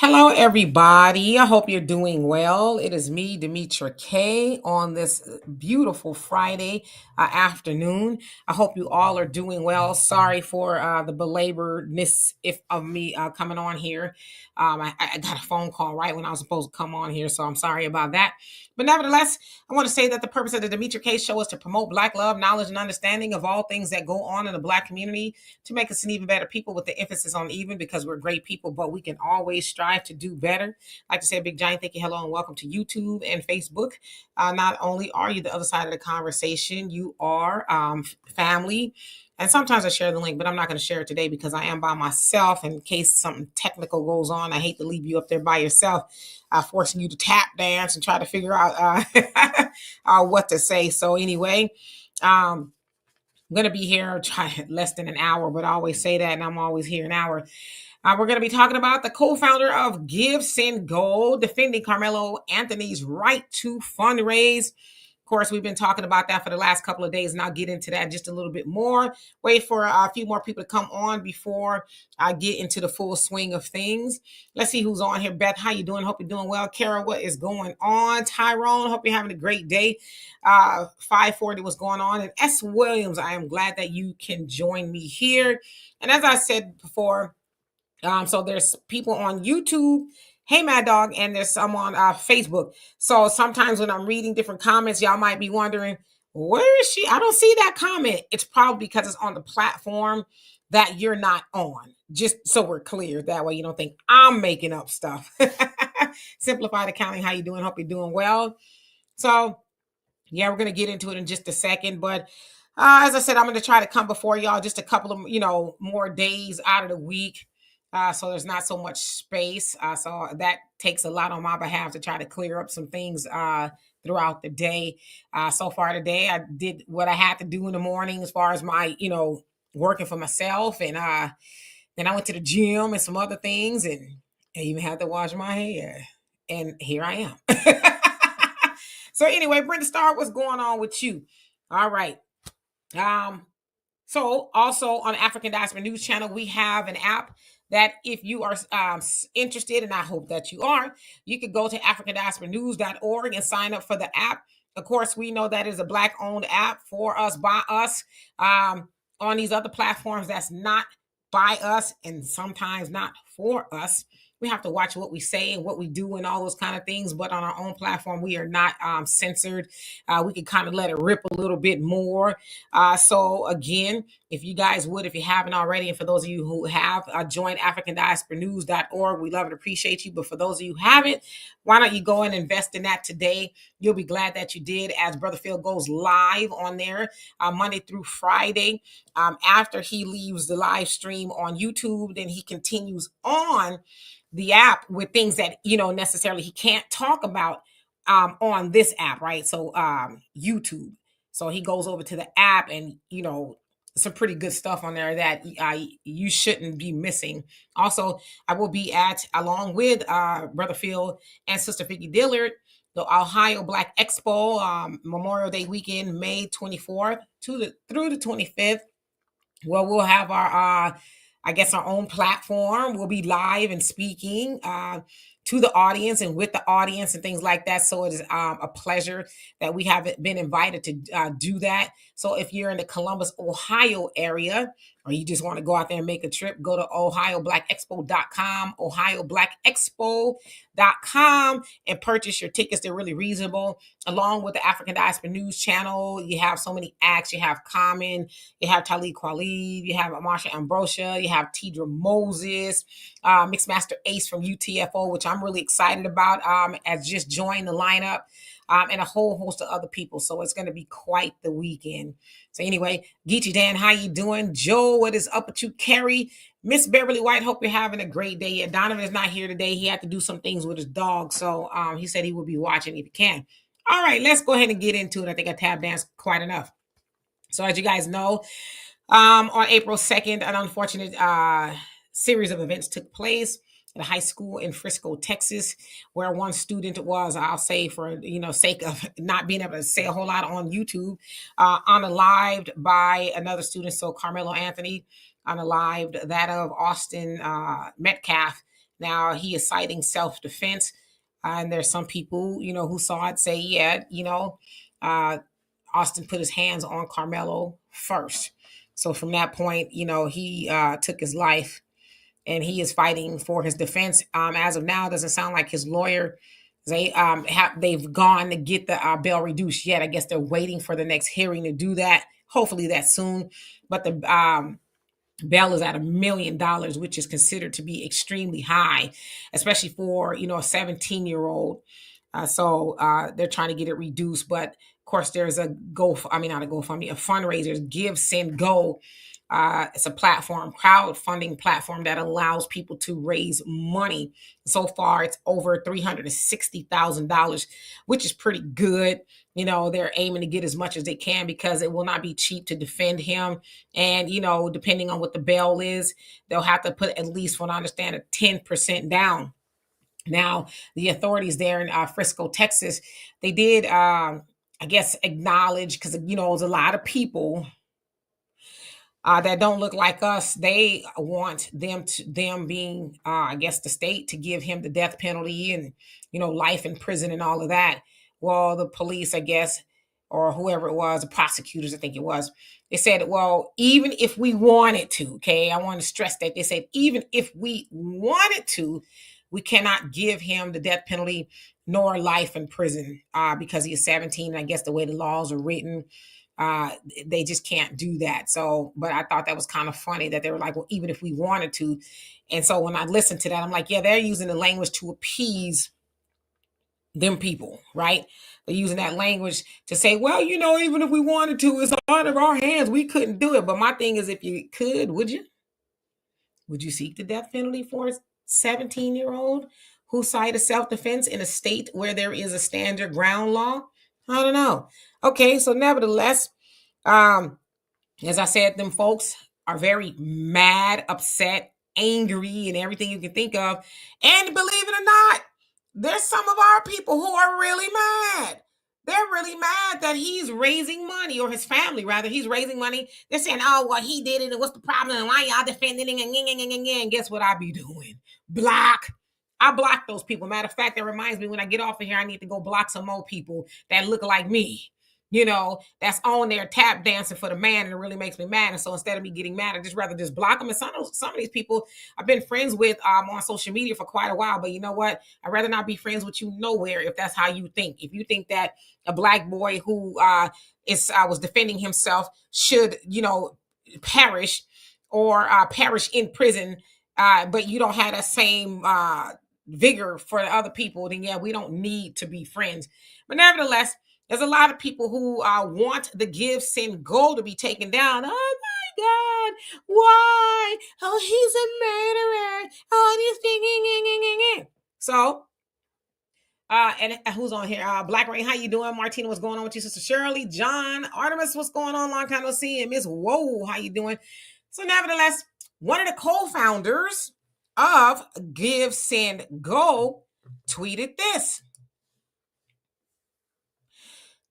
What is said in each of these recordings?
Hello, everybody. I hope you're doing well. It is me, Demetra K, on this beautiful Friday afternoon. I hope you all are doing well. Sorry for the belaboredness if of me coming on here. I got a phone call right when I was supposed to come on here, so I'm sorry about that. But nevertheless, I want to say that the purpose of the Demetra K show is to promote Black love, knowledge, and understanding of all things that go on in the Black community to make us an even better people with the emphasis on even because we're great people, but we can always strive to do better. I'd like to say a big giant thank you, hello, and welcome to YouTube and Facebook. Not only are you the other side of the conversation, you are family. And sometimes I share the link, but I'm not going to share it today because I am by myself in case something technical goes on. I hate to leave you up there by yourself, forcing you to tap dance and try to figure out what to say. So anyway, I'm going to be here less than an hour, but I always say that, and I'm always here an hour. We're going to be talking about the co-founder of GiveSendGo defending Karmelo Anthony's right to fundraise. Of course, we've been talking about that for the last couple of days, and I'll get into that just a little bit more. Wait for a few more people to come on before I get into the full swing of things. Let's see who's on here. Beth, how you doing? Hope you're doing well. Kara, what is going on? Tyrone, hope you're having a great day. 540, what's going on? And S. Williams, I am glad that you can join me here. And as I said before, so there's people on YouTube, hey Mad Dog, and there's some on Facebook. So sometimes when I'm reading different comments, y'all might be wondering, where is she? I don't see that comment. It's probably because it's on the platform that you're not on. Just so we're clear, that way you don't think I'm making up stuff. Simplified accounting, how you doing? Hope you're doing well. So yeah, we're gonna get into it in just a second, but as I said, I'm gonna try to come before y'all just a couple of more days out of the week. So there's not so much space. So that takes a lot on my behalf to try to clear up some things throughout the day. So far today, I did what I had to do in the morning as far as my, working for myself. And then I went to the gym and some other things, and I even had to wash my hair. And here I am. So anyway, Brenda Starr, what's going on with you? All right. So also on African Diaspora News Channel, we have an app that if you are interested, and I hope that you are, you could go to africandiasporanews.org and sign up for the app. Of course, we know that is a Black-owned app for us, by us. On these other platforms, that's not by us and sometimes not for us. We have to watch what we say and what we do and all those kind of things. But on our own platform, we are not censored. We can kind of let it rip a little bit more. So again, if you guys would, if you haven't already, and for those of you who have, joined africandiasporanews.org, we love and appreciate you. But for those of you who haven't, why don't you go and invest in that today? You'll be glad that you did, as Brother Phil goes live on there Monday through Friday. After he leaves the live stream on YouTube, then he continues on the app with things that necessarily he can't talk about on this app, right? So YouTube. So he goes over to the app, and some pretty good stuff on there that you shouldn't be missing. Also, I will be along with Brother Phil and Sister Vicky Dillard, the Ohio Black Expo, Memorial Day weekend, May 24th through the 25th. Well, we'll have our our own platform. We'll be live and speaking to the audience and with the audience and things like that. So it is a pleasure that we have been invited to do that. So if you're in the Columbus, Ohio area, or you just want to go out there and make a trip, go to ohioblackexpo.com, ohioblackexpo.com, and purchase your tickets. They're really reasonable. Along with the African Diaspora News Channel, you have so many acts. You have Common, you have Talib Kweli, you have Marsha Ambrosia, you have Tidra Moses, Mixmaster Ace from UTFO, which I'm really excited about, as just joined the lineup, and a whole host of other people. So it's going to be quite the weekend. So anyway, Geechee Dan, how you doing? Joe, what is up with you? Carrie, Miss Beverly White, hope you're having a great day. Yeah, Donovan is not here today. He had to do some things with his dog. So he said he will be watching if he can. All right, let's go ahead and get into it. I think I tap danced quite enough. So as you guys know, on April 2nd, an unfortunate series of events took place at a high school in Frisco, Texas, where one student was, I'll say for sake of not being able to say a whole lot on YouTube, unalived by another student. So Karmelo Anthony unalived that of Austin Metcalf Now he is citing self-defense. And there's some people, who saw it say, yeah, uh, Austin put his hands on Karmelo first. So from that point, he took his life, and he is fighting for his defense. As of now, it doesn't sound like his lawyer, they've gone to get the bail reduced yet. I guess they're waiting for the next hearing to do that. Hopefully that soon. But the bail is at $1 million, which is considered to be extremely high, especially for a 17-year-old. So they're trying to get it reduced, but of course there's a not a GoFundMe, a fundraiser, GiveSendGo. It's a platform, crowdfunding platform that allows people to raise money. So far, it's over $360,000, which is pretty good. They're aiming to get as much as they can because it will not be cheap to defend him. And, depending on what the bail is, they'll have to put at least, from what I understand, a 10% down. Now, the authorities there in Frisco, Texas, they did, I guess, acknowledge, because, there's a lot of people that don't look like us. They want them being, I guess, the state to give him the death penalty and, life in prison and all of that. Well, the police, I guess, or whoever it was, the prosecutors, I think it was, they said, well, even if we wanted to, okay, I want to stress that. They said, even if we wanted to, we cannot give him the death penalty nor life in prison because he is 17. And I guess the way the laws are written, they just can't do that. So, but I thought that was kind of funny that they were like, well, even if we wanted to. And so when I listened to that, I'm like, yeah, they're using the language to appease them people, right? They're using that language to say, well, even if we wanted to, it's out of our hands. We couldn't do it. But my thing is, if you could, would you? Would you seek the death penalty for a 17-year-old who cited self-defense in a state where there is a standard ground law? I don't know. Okay, so nevertheless, as I said, them folks are very mad, upset, angry, and everything you can think of. And believe it or not, there's some of our people who are really mad. They're really mad that he's raising money, or his family, rather. He's raising money. They're saying, oh, well, he did it, and what's the problem? And why y'all defending it? And guess what I be doing? Block. I block those people. Matter of fact, that reminds me, when I get off of here, I need to go block some more people that look like me. That's on there tap dancing for the man, and it really makes me mad. And so instead of me getting mad, I just rather just block them. And some of these people I've been friends with on social media for quite a while. But you know what? I'd rather not be friends with you nowhere if that's how you think. If you think that a black boy who was defending himself should, perish or perish in prison, but you don't have that same vigor for the other people, then yeah, we don't need to be friends. But nevertheless, there's a lot of people who want the GiveSendGo to be taken down. Oh my God, why? Oh, he's a murderer. Oh, this thing. So, and who's on here? Black Rain, how you doing? Martina, what's going on with you? Sister Shirley, John, Artemis, what's going on? Long time no see. And Miss Whoa, how you doing? So, nevertheless, one of the co-founders of GiveSendGo tweeted this.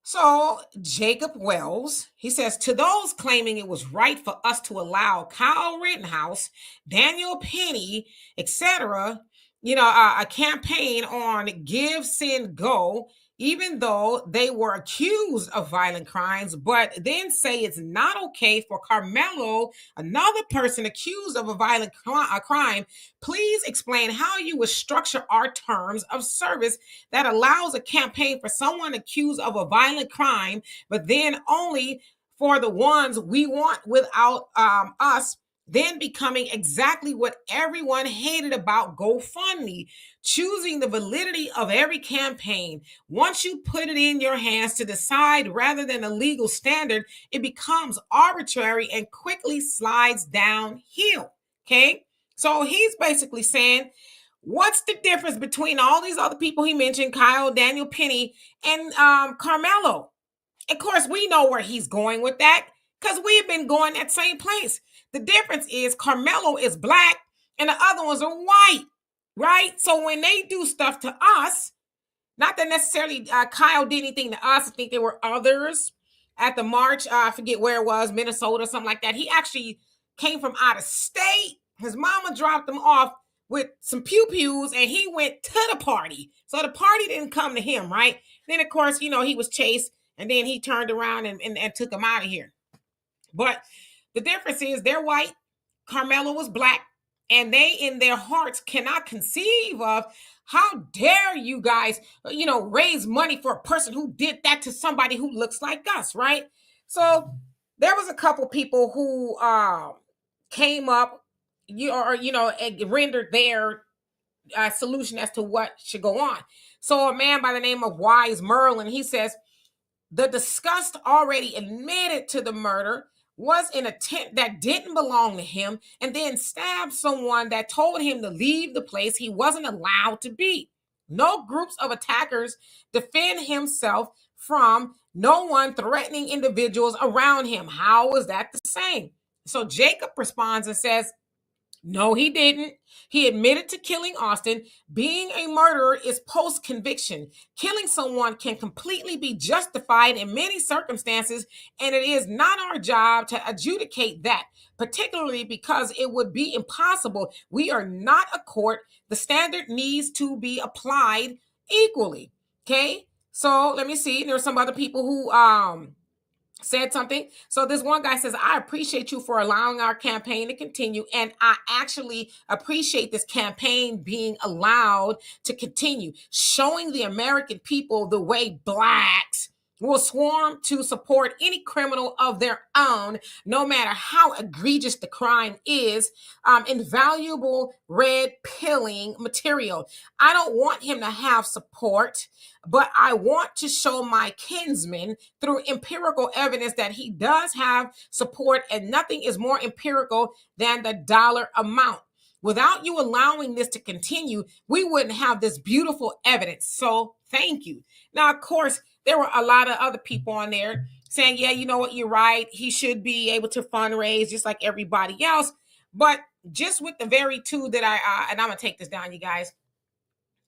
So Jacob Wells, he says, to those claiming it was right for us to allow Kyle Rittenhouse, Daniel Penny, etc., a campaign on GiveSendGo, even though they were accused of violent crimes, but then say it's not okay for Karmelo, another person accused of a violent crime, please explain how you would structure our terms of service that allows a campaign for someone accused of a violent crime, but then only for the ones we want without us then becoming exactly what everyone hated about GoFundMe, choosing the validity of every campaign. Once you put it in your hands to decide rather than a legal standard, it becomes arbitrary and quickly slides downhill. Okay? So he's basically saying, what's the difference between all these other people he mentioned, Kyle, Daniel Penny, and Karmelo? Of course, we know where he's going with that because we've been going that same place. The difference is Karmelo is black and the other ones are white, right? So when they do stuff to us, not that necessarily Kyle did anything to us. I think there were others at the march. I forget where it was, Minnesota, something like that. He actually came from out of state. His mama dropped him off with some pew pews and he went to the party. So the party didn't come to him, right? Then of course, he was chased and then he turned around and took him out of here. But the difference is they're white, Karmelo was black, and they in their hearts cannot conceive of how dare you guys, raise money for a person who did that to somebody who looks like us, right? So there was a couple people who came up, and rendered their solution as to what should go on. So a man by the name of Wise Merlin, he says, the disgust already admitted to the murder was an attempt that didn't belong to him and then stabbed someone that told him to leave the place he wasn't allowed to be. No groups of attackers defend himself from no one threatening individuals around him. How is that the same? So Jacob responds and says, no, he didn't. He admitted to killing Austin. Being a murderer is post-conviction. Killing someone can completely be justified in many circumstances, and it is not our job to adjudicate that, particularly because it would be impossible. We are not a court. The standard needs to be applied equally. Okay? So let me see. There are some other people who said something. So this one guy says, I appreciate you for allowing our campaign to continue. And I actually appreciate this campaign being allowed to continue, showing the American people the way blacks will swarm to support any criminal of their own, no matter how egregious the crime is, invaluable red pilling material. I don't want him to have support, but I want to show my kinsman through empirical evidence that he does have support, and nothing is more empirical than the dollar amount. Without you allowing this to continue, we wouldn't have this beautiful evidence. So thank you. Now, of course, there were a lot of other people on there saying, yeah, you know what, you're right. He should be able to fundraise just like everybody else. But just with the very two that and I'm going to take this down, you guys.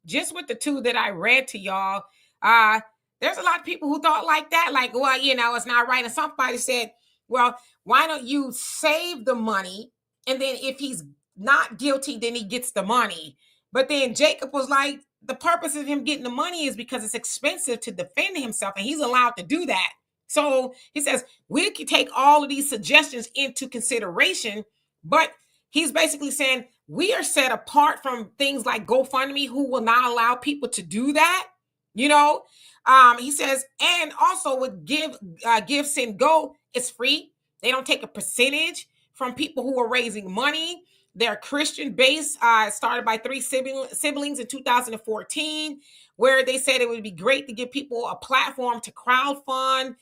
Just with the two that I read to y'all, there's a lot of people who thought like that, like, well, it's not right. And somebody said, well, why don't you save the money? And then if he's not guilty, then he gets the money. But then Jacob was like, the purpose of him getting the money is because it's expensive to defend himself, and he's allowed to do that. So he says, we can take all of these suggestions into consideration, but he's basically saying we are set apart from things like GoFundMe, who will not allow people to do that. He says, and also with GiveSendGo, it's free. They don't take a percentage from people who are raising money. They're Christian based, started by 3 siblings in 2014, where they said it would be great to give people a platform to crowdfund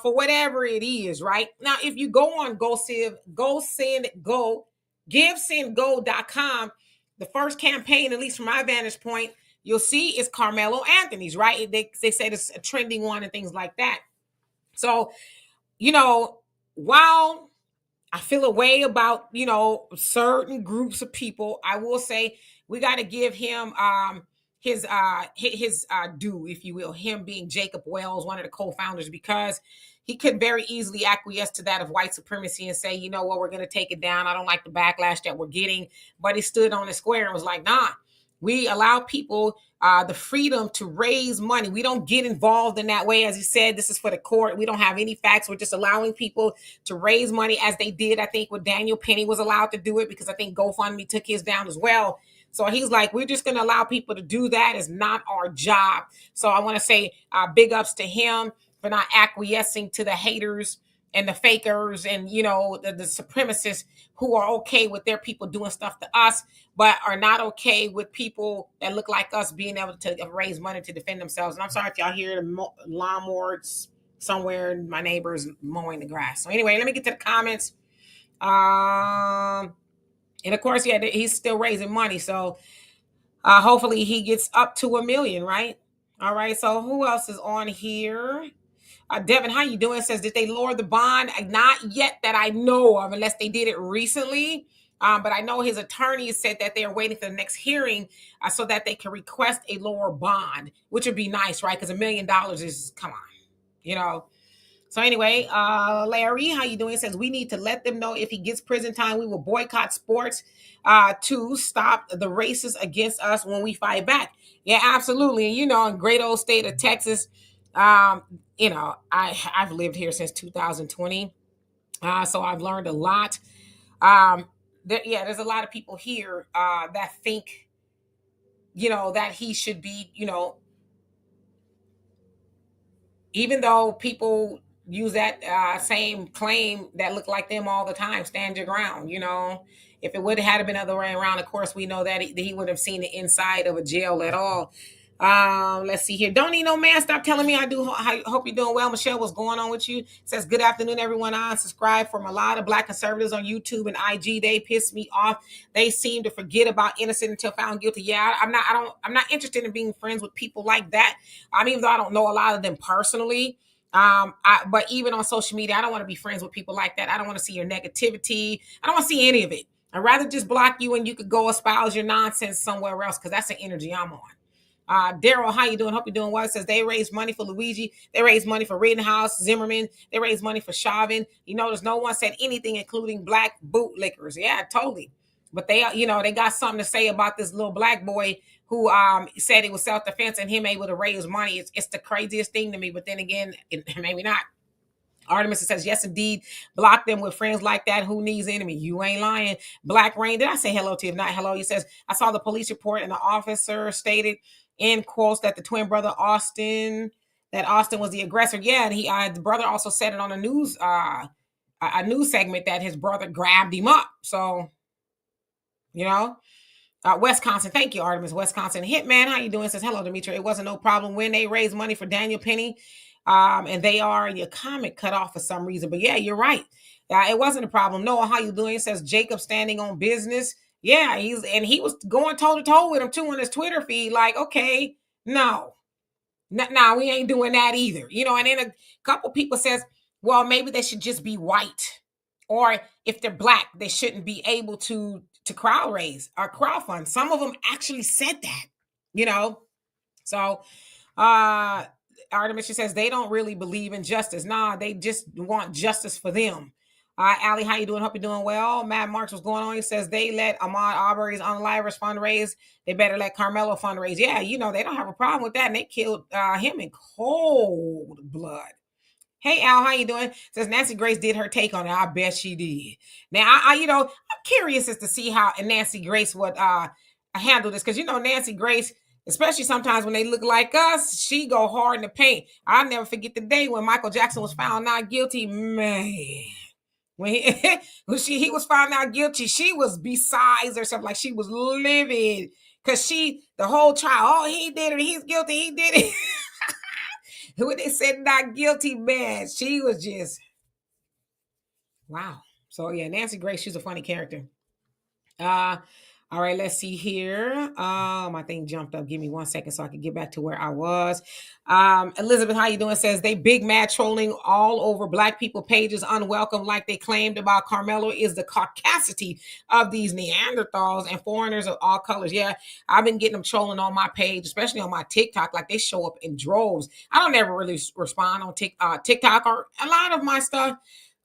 for whatever it is, right? Now, if you go on GiveSendGo, GiveSendGo.com, the first campaign, at least from my vantage point, you'll see is Karmelo Anthony's, right? They said it's a trending one and things like that. So, while I feel a way about, certain groups of people, I will say we got to give him his due, if you will, him being Jacob Wells, one of the co-founders, because he could very easily acquiesce to that of white supremacy and say, you know what, we're going to take it down. I don't like the backlash that we're getting. But he stood on the square and was like, nah, we allow people the freedom to raise money. We don't get involved in that way. As he said, this is for the court. We don't have any facts. We're just allowing people to raise money, as they did, I think, with Daniel Penny was allowed to do it, because I think GoFundMe took his down as well. So he's like, we're just going to allow people to do that. It's not our job. So I want to say big ups to him for not acquiescing to the haters and the fakers and, the supremacists who are okay with their people doing stuff to us, but are not okay with people that look like us being able to raise money to defend themselves. And I'm sorry if y'all hear the lawnmowers somewhere, my neighbor's mowing the grass. So anyway, let me get to the comments. And of course, yeah, he's still raising money. So hopefully he gets up to 1 million, right? All right. So who else is on here? Devin, how you doing? Says, did they lower the bond? Not yet that I know of, unless they did it recently. But I know his attorney said that they're waiting for the next hearing so that they can request a lower bond, which would be nice, right? Because $1 million is, come on, So anyway, Larry, how you doing? Says we need to let them know if he gets prison time, we will boycott sports to stop the racists against us when we fight back. Yeah, absolutely. And in great old state of Texas, um, I've lived here since 2020, so I've learned a lot. There's a lot of people here that think, that he should be, even though people use that same claim that look like them all the time, stand your ground. If it would have had been other way around, of course we know that he would have seen the inside of a jail at all. Let's see here. Don't need no man. Stop telling me I do. I hope you're doing well. Michelle, what's going on with you? Says good afternoon, everyone. I subscribe from a lot of black conservatives on YouTube and IG. They piss me off. They seem to forget about innocent until found guilty. Yeah, I'm not interested in being friends with people like that. Even though I don't know a lot of them personally. But even on social media, I don't want to be friends with people like that. I don't want to see your negativity. I don't want to see any of it. I'd rather just block you and you could go espouse your nonsense somewhere else, because that's the energy I'm on. Daryl, how you doing? Hope you're doing well. It says they raise money for Luigi. They raise money for Rittenhouse, Zimmerman. They raise money for Chauvin. There's no one said anything, including black bootlickers. Yeah, totally. But they got something to say about this little black boy who said it was self-defense and him able to raise money. It's the craziest thing to me. But then again, maybe not. Artemis says, yes, indeed. Block them with friends like that. Who needs enemy? You ain't lying. Black Rain. Did I say hello to you? If not, hello. He says, I saw the police report and the officer stated in quotes that the twin brother Austin was the aggressor. Yeah, and the brother also said it on a news segment that his brother grabbed him up. So, Wisconsin. Thank you, Artemis. Wisconsin. Hitman, how you doing? Says, hello, Demetri. It wasn't no problem when they raised money for Daniel Penny. And they are your comment cut off for some reason. But yeah, you're right. It wasn't a problem. Noah, how you doing? It says Jacob standing on business. Yeah, he was going toe to toe with him too on his Twitter feed. Like, okay, no, we ain't doing that either. And then a couple people says, well, maybe they should just be white, or if they're black, they shouldn't be able to crowd raise or crowdfund. Some of them actually said that. So, Artemis, she says they don't really believe in justice. Nah, they just want justice for them. Allie, how you doing? Hope you're doing well. Matt Marks, what's going on? He says they let Ahmaud Arbery's unlivers fundraise. They better let Karmelo fundraise. Yeah, they don't have a problem with that. And they killed him in cold blood. Hey Al, how you doing? Says Nancy Grace did her take on it. I bet she did. Now I'm curious as to see how Nancy Grace would handle this, because Nancy Grace, especially sometimes when they look like us, she go hard in the paint. I'll never forget the day when Michael Jackson was found not guilty. Man, when he was found not guilty, she was besides herself, like she was livid, because the whole trial, he did it, he's guilty, he did it. When they said not guilty, man, she was just wow. So yeah, Nancy Grace, she's a funny character. All right, let's see here. My thing jumped up. Give me 1 second so I can get back to where I was. Elizabeth, how you doing? Says they big mad trolling all over black people pages, unwelcome, like they claimed about Karmelo is the caucasity of these Neanderthals and foreigners of all colors. Yeah, I've been getting them trolling on my page, especially on my TikTok. Like they show up in droves. I don't ever really respond on TikTok or a lot of my stuff.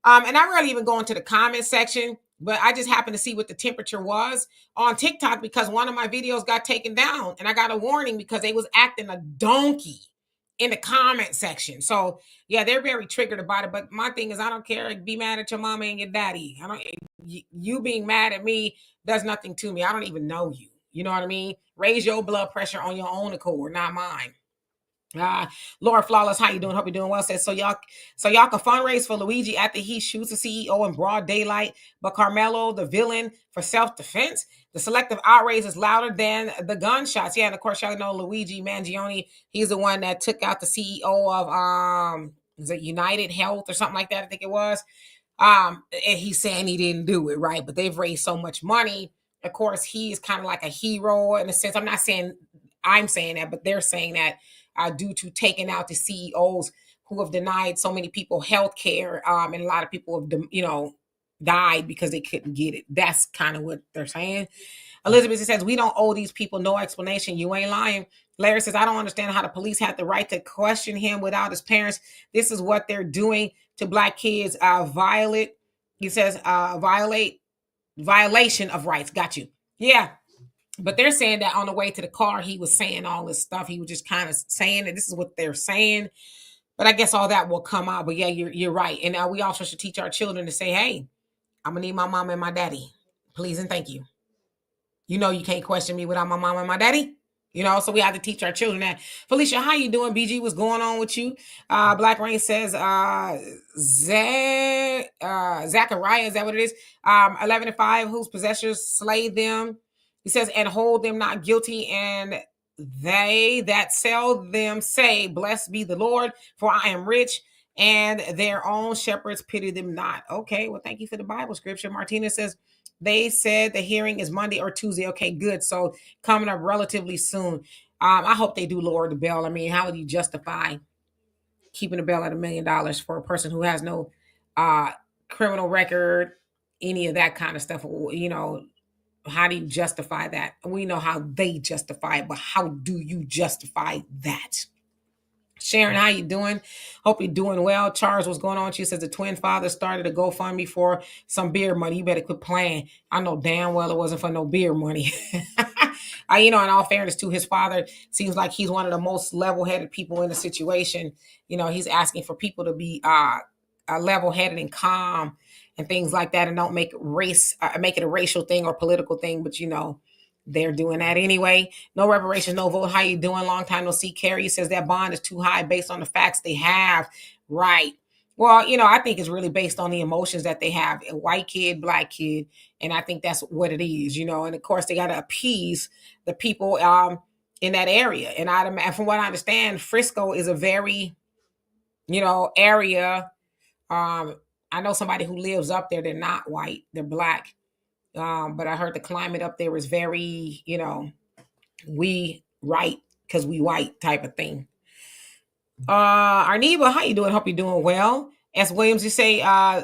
And I rarely even go into the comment section, but I just happened to see what the temperature was on TikTok because one of my videos got taken down and I got a warning because they was acting a donkey in the comment section. So yeah, they're very triggered about it. But my thing is, I don't care. Be mad at your mama and your daddy. You being mad at me does nothing to me. I don't even know you. You know what I mean? Raise your blood pressure on your own accord, not mine. Laura Flawless, how you doing? Hope you're doing well. Says so y'all can fundraise for Luigi after he shoots the CEO in broad daylight, but Karmelo, the villain, for self-defense. The selective outrage is louder than the gunshots. Yeah, and of course y'all know Luigi Mangione. He's the one that took out the CEO of is it United Health or something like that? I think it was. And he's saying he didn't do it, right? But they've raised so much money. Of course, he is kind of like a hero in a sense. I'm not saying I'm saying that, but they're saying that due to taking out the CEOs who have denied so many people health care, and a lot of people have, died because they couldn't get it. That's kind of what they're saying. Elizabeth says, we don't owe these people no explanation. You ain't lying. Larry says, I don't understand how the police have the right to question him without his parents. This is what they're doing to Black kids. He says, violation of rights. Got you. Yeah. But they're saying that on the way to the car, he was saying all this stuff. He was just kind of saying that this is what they're saying. But I guess all that will come out. But yeah, you're right. And we also should teach our children to say, hey, I'm going to need my mom and my daddy. Please and thank you. You know you can't question me without my mom and my daddy. You know, so we have to teach our children that. Felicia, how you doing? BG, what's going on with you? Black Rain says, Zachariah, is that what it is? 11-5, whose possessors slay them. He says, and hold them not guilty, and they that sell them say, blessed be the Lord, for I am rich, and their own shepherds pity them not. Okay, well, thank you for the Bible scripture. Martina says, they said the hearing is Monday or Tuesday. Okay, good. So coming up relatively soon. I hope they do lower the bail. I mean, how would you justify keeping the bail at $1 million for a person who has no criminal record, any of that kind of stuff? You know, how do you justify that? We know how they justify it, but how do you justify that? Sharon, how you doing? Hope you're doing well. Charles, what's going on? She says the twin father started a GoFundMe for some beer money. You better quit playing. I know damn well it wasn't for no beer money. You know, in all fairness to his father, seems like he's one of the most level-headed people in the situation. You know, he's asking for people to be level-headed and calm and things like that, and don't make it a racial thing or political thing. But you know, they're doing that anyway. No reparations, no vote. How you doing? Long time no see. Carrie says that bond is too high based on the facts they have. Right. Well, you know, I think it's really based on the emotions that they have. A white kid, Black kid. And I think that's what it is, you know. And of course, they got to appease the people in that area. And from what I understand, Frisco is a very, you know, area. I know somebody who lives up there. They're not white. They're Black. But I heard the climate up there is very, you know, we right because we white type of thing. Arneva, how you doing? Hope you're doing well. S. Williams, you say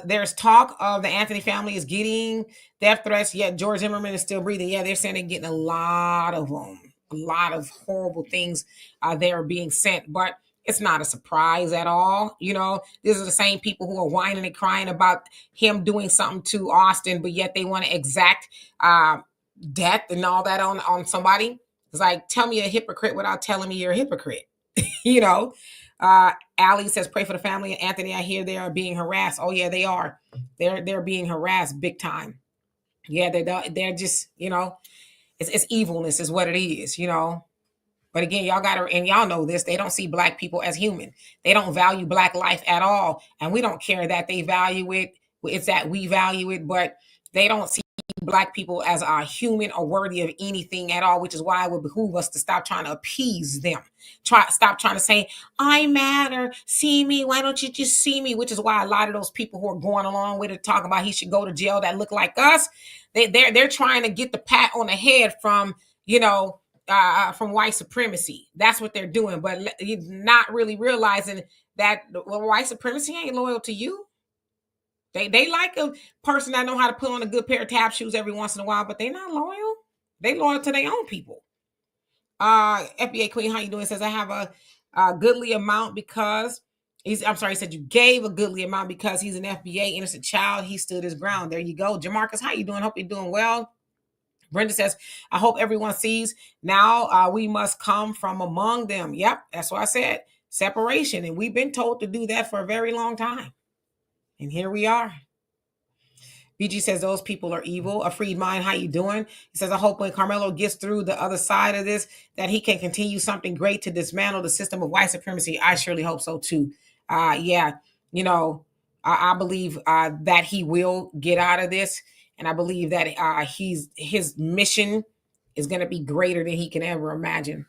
there's talk of the Anthony family is getting death threats, yet George Zimmerman is still breathing. Yeah, they're saying they're getting a lot of them. A lot of horrible things they are being sent, but it's not a surprise at all. You know, these are the same people who are whining and crying about him doing something to Austin, but yet they want to exact death and all that on somebody. It's like, tell me a hypocrite without telling me you're a hypocrite. You know, Allie says, pray for the family. Anthony, I hear they are being harassed. Oh yeah, they are. They're being harassed big time. Yeah, they're just, you know, it's evilness is what it is, you know. But again, y'all gotta, and y'all know this, they don't see Black people as human. They don't value Black life at all. And we don't care that they value it. It's that we value it, but they don't see Black people as human or worthy of anything at all, which is why it would behoove us to stop trying to appease them. Stop trying to say, I matter, see me, why don't you just see me? Which is why a lot of those people who are going along with it, talking about he should go to jail that look like us, they're trying to get the pat on the head from, you know, from white supremacy. That's what they're doing, but not really realizing that white supremacy ain't loyal to you. They like a person that know how to put on a good pair of tap shoes every once in a while, but they're not loyal. They loyal to their own people. FBA Queen, how you doing? Says I have a goodly amount because he said you gave a goodly amount because he's an FBA innocent child. He stood his ground. There you go. Jamarcus, how you doing? Hope you're doing well. Brenda says, I hope everyone sees now we must come from among them. Yep, that's what I said. Separation. And we've been told to do that for a very long time. And here we are. BG says those people are evil. A freed mind, how you doing? He says, I hope when Karmelo gets through the other side of this, that he can continue something great to dismantle the system of white supremacy. I surely hope so too. Yeah, you know, I believe that he will get out of this. And I believe that his mission is going to be greater than he can ever imagine.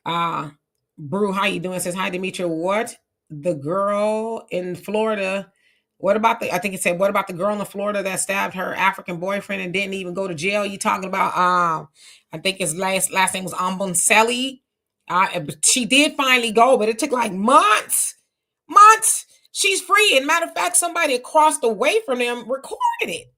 Brew, how you doing? Says, hi, Demetria. What? The girl in Florida... What about I think it said, what about the girl in Florida that stabbed her African boyfriend and didn't even go to jail? You talking about, I think his last name was Ambonselli. She did finally go, but it took like months. She's free. And matter of fact, somebody across the way from them recorded it.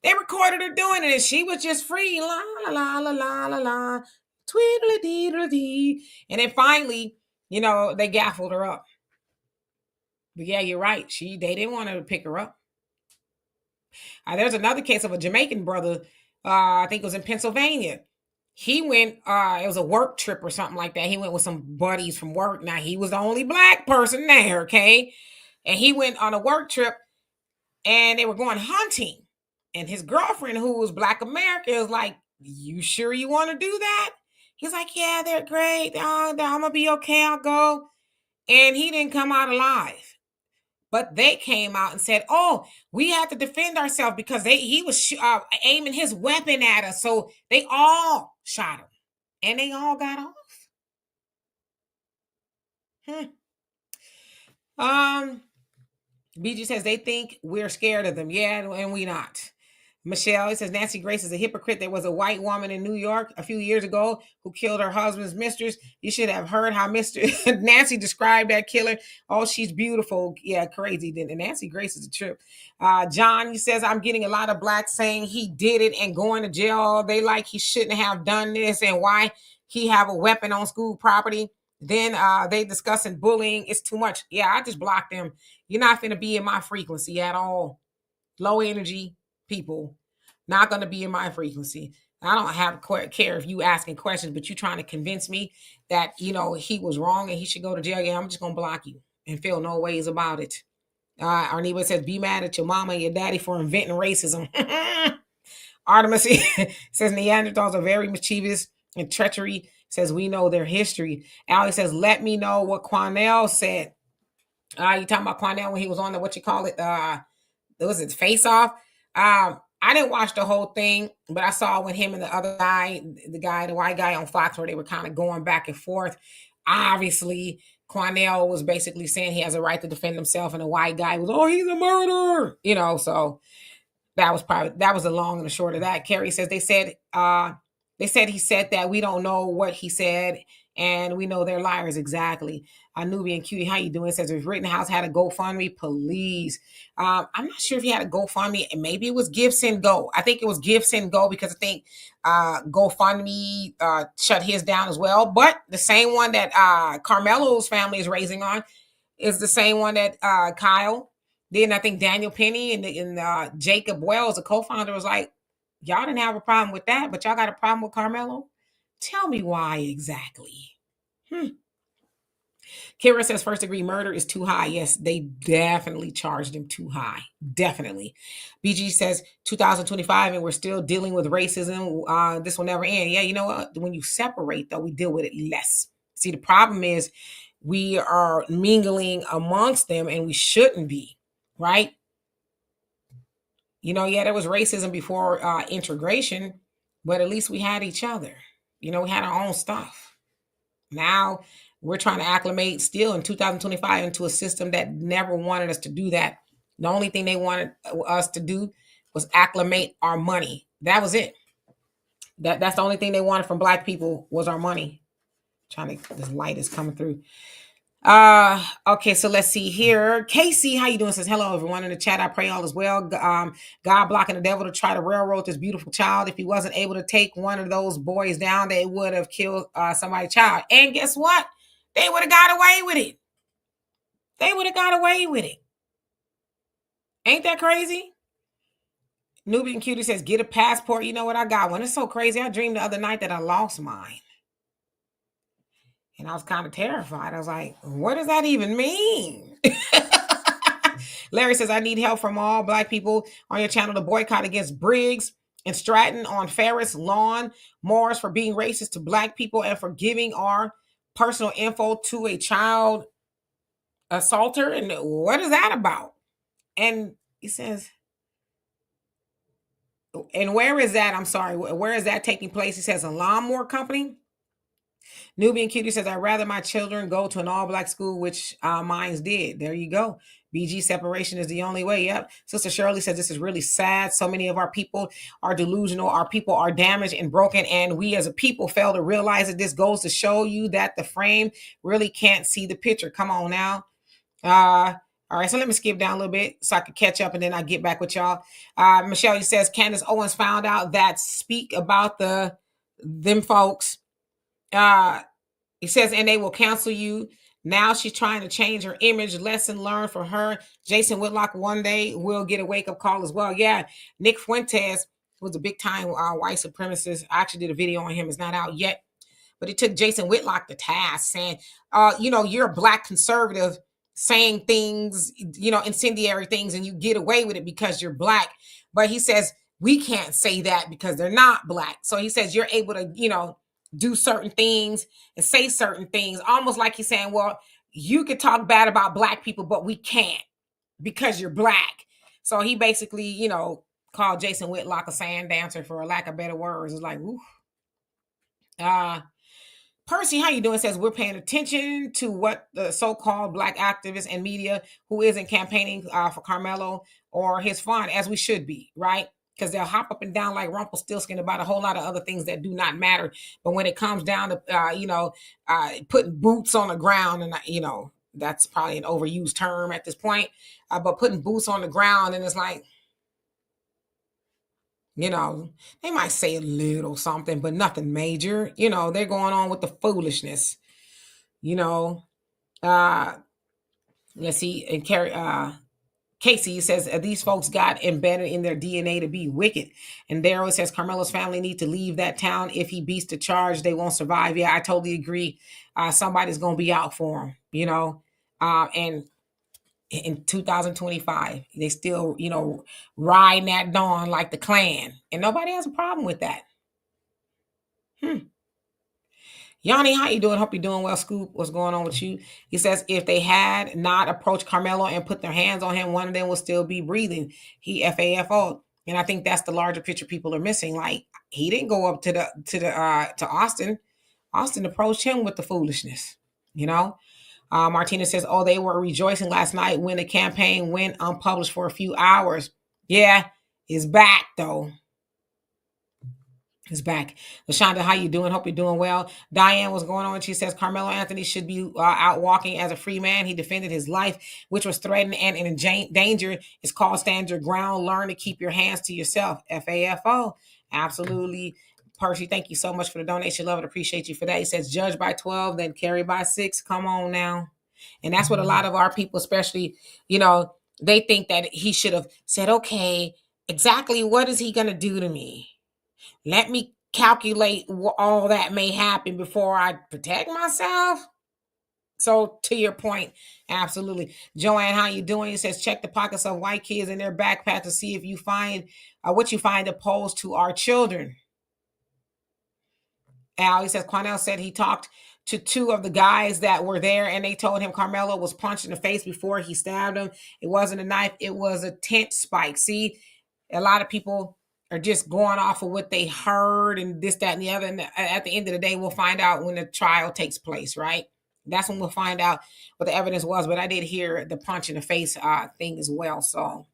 They recorded her doing it, and she was just free. La la la la la la, tweedly dee dee. And then finally, they gaffled her up. But yeah, you're right. They didn't want to pick her up. There's another case of a Jamaican brother. I think it was in Pennsylvania. He went. It was a work trip or something like that. He went with some buddies from work. Now he was the only black person there. Okay, and he went on a work trip, and they were going hunting. And his girlfriend, who was Black American, was like, "You sure you want to do that?" He's like, "Yeah, they're great. I'm gonna be okay. I'll go." And he didn't come out alive. But they came out and said, "Oh, we had to defend ourselves because he was aiming his weapon at us." So they all shot him, and they all got off. BG says they think we're scared of them. Yeah, and we not. Michelle, it says Nancy Grace is a hypocrite. There was a white woman in New York a few years ago who killed her husband's mistress. You should have heard how Mr. Nancy described that killer. Oh, she's beautiful. Yeah, crazy. And Nancy Grace is a trip. John, he says, I'm getting a lot of blacks saying he did it and going to jail. They like he shouldn't have done this and why he have a weapon on school property. Then they discussing bullying. It's too much. Yeah, I just blocked them. You're not going to be in my frequency at all. Low energy people, not going to be in my frequency. I don't have care if you asking questions, but you trying to convince me that, he was wrong and he should go to jail. Yeah, I'm just going to block you and feel no ways about it. Arneba says, be mad at your mama and your daddy for inventing racism. Artemis says Neanderthals are very mischievous and treachery. Says we know their history. Alex says, let me know what Quanell said. You talking about Quanell when he was on the, what you call it? Was it Face Off? I didn't watch the whole thing, but I saw when him and the other guy, the white guy on Fox, where they were kind of going back and forth. Obviously, Quanell was basically saying he has a right to defend himself, and the white guy was, oh, he's a murderer, so that was the long and the short of that. Carrie says they said he said that. We don't know what he said, and we know they're liars. Exactly. Nubian Cutie, how you doing? Says if Rittenhouse had a GoFundMe, please. I'm not sure if he had a GoFundMe, and maybe it was GiveSendGo. I think it was GiveSendGo because I think GoFundMe shut his down as well. But the same one that Carmelo's family is raising on is the same one that Kyle. Then I think Daniel Penny and Jacob Wells, the co-founder, was like, y'all didn't have a problem with that, but y'all got a problem with Karmelo? Tell me why exactly. Kira says first degree murder is too high. Yes, they definitely charged him too high. Definitely. BG says 2025 and we're still dealing with racism. This will never end. Yeah, you know what? When you separate, though, we deal with it less. See, the problem is we are mingling amongst them and we shouldn't be, right? Yeah, there was racism before integration, but at least we had each other. We had our own stuff. Now we're trying to acclimate still in 2025 into a system that never wanted us to do that. The only thing they wanted us to do was acclimate our money. That was it. That's the only thing they wanted from black people was our money. This light is coming through. Okay, so let's see here. Casey, how you doing? Says hello everyone in the chat. I pray all is well. God blocking the devil to try to railroad this beautiful child. If he wasn't able to take one of those boys down, they would have killed somebody's child. And guess what? They would have got away with it. They would have got away with it. Ain't that crazy? Nubian Cutie says, get a passport. You know what? I got one. It's so crazy. I dreamed the other night that I lost mine. And I was kind of terrified. I was like, what does that even mean? Larry says, I need help from all black people on your channel to boycott against Briggs and Stratton on Ferris Lawn Morris for being racist to black people and for giving our personal info to a child assaulter. And what is that about? And he says, and where is that? I'm sorry. Where is that taking place? He says, a lawnmower company. Nubian Cutie says, I'd rather my children go to an all-black school, which mine did. There you go. BG separation is the only way. Yep. Sister Shirley says, this is really sad. So many of our people are delusional. Our people are damaged and broken. And we as a people fail to realize that this goes to show you that the frame really can't see the picture. Come on now. All right, so let me skip down a little bit so I can catch up and then I get back with y'all. Michelle, he says Candace Owens found out that speak about them folks. He says, and they will cancel you. Now she's trying to change her image. Lesson learned from her. Jason Whitlock one day will get a wake-up call as well. Yeah, Nick Fuentes was a big-time white supremacist. I actually did a video on him. It's not out yet. But it took Jason Whitlock to task saying, you're a black conservative saying things, incendiary things, and you get away with it because you're black. But he says, we can't say that because they're not black. So he says you're able to, do certain things and say certain things, almost like he's saying, well, you could talk bad about black people, but we can't because you're black. So he basically, called Jason Whitlock a sand dancer, for a lack of better words. It's like, ooh. Percy, how you doing? Says we're paying attention to what the so-called black activists and media who isn't campaigning for Karmelo or his fund, as we should be, right? Because they'll hop up and down like Rumpelstiltskin about a whole lot of other things that do not matter. But when it comes down to, putting boots on the ground, and, that's probably an overused term at this point, but putting boots on the ground, and it's like, they might say a little something, but nothing major. They're going on with the foolishness. Let's see. And Casey says these folks got embedded in their DNA to be wicked. And Daryl says Carmelo's family need to leave that town. If he beats the charge, they won't survive. Yeah, I totally agree. Somebody's going to be out for him, and in 2025, they still, riding that dawn like the Klan. And nobody has a problem with that. Yanni, how you doing? Hope you're doing well. Scoop, what's going on with you? He says if they had not approached Karmelo and put their hands on him, one of them will still be breathing. He FAFO. And I think that's the larger picture people are missing. Like, he didn't go up to Austin. Austin approached him with the foolishness, Martina says, oh, they were rejoicing last night when the campaign went unpublished for a few hours. Yeah, it's back, though. It's back. LaShonda, how you doing? Hope you're doing well. Diane, what's going on? She says, Karmelo Anthony should be out walking as a free man. He defended his life, which was threatened and in danger. It's called stand your ground. Learn to keep your hands to yourself. FAFO. Absolutely. Percy, thank you so much for the donation. Love it. Appreciate you for that. He says, judge by 12, then carry by 6. Come on now. And that's what a lot of our people, especially, they think that he should have said, okay, exactly what is he going to do to me? Let me calculate all that may happen before I protect myself. So to your point, absolutely. Joanne, how you doing? It says, check the pockets of white kids in their backpack to see if you find what you find opposed to our children. Al, he says, Cornell said he talked to 2 of the guys that were there and they told him Karmelo was punched in the face before he stabbed him. It wasn't a knife. It was a tent spike. See, a lot of people are just going off of what they heard and this, that, and the other. And at the end of the day, we'll find out when the trial takes place, right? That's when we'll find out what the evidence was. But I did hear the punch in the face thing as well. So,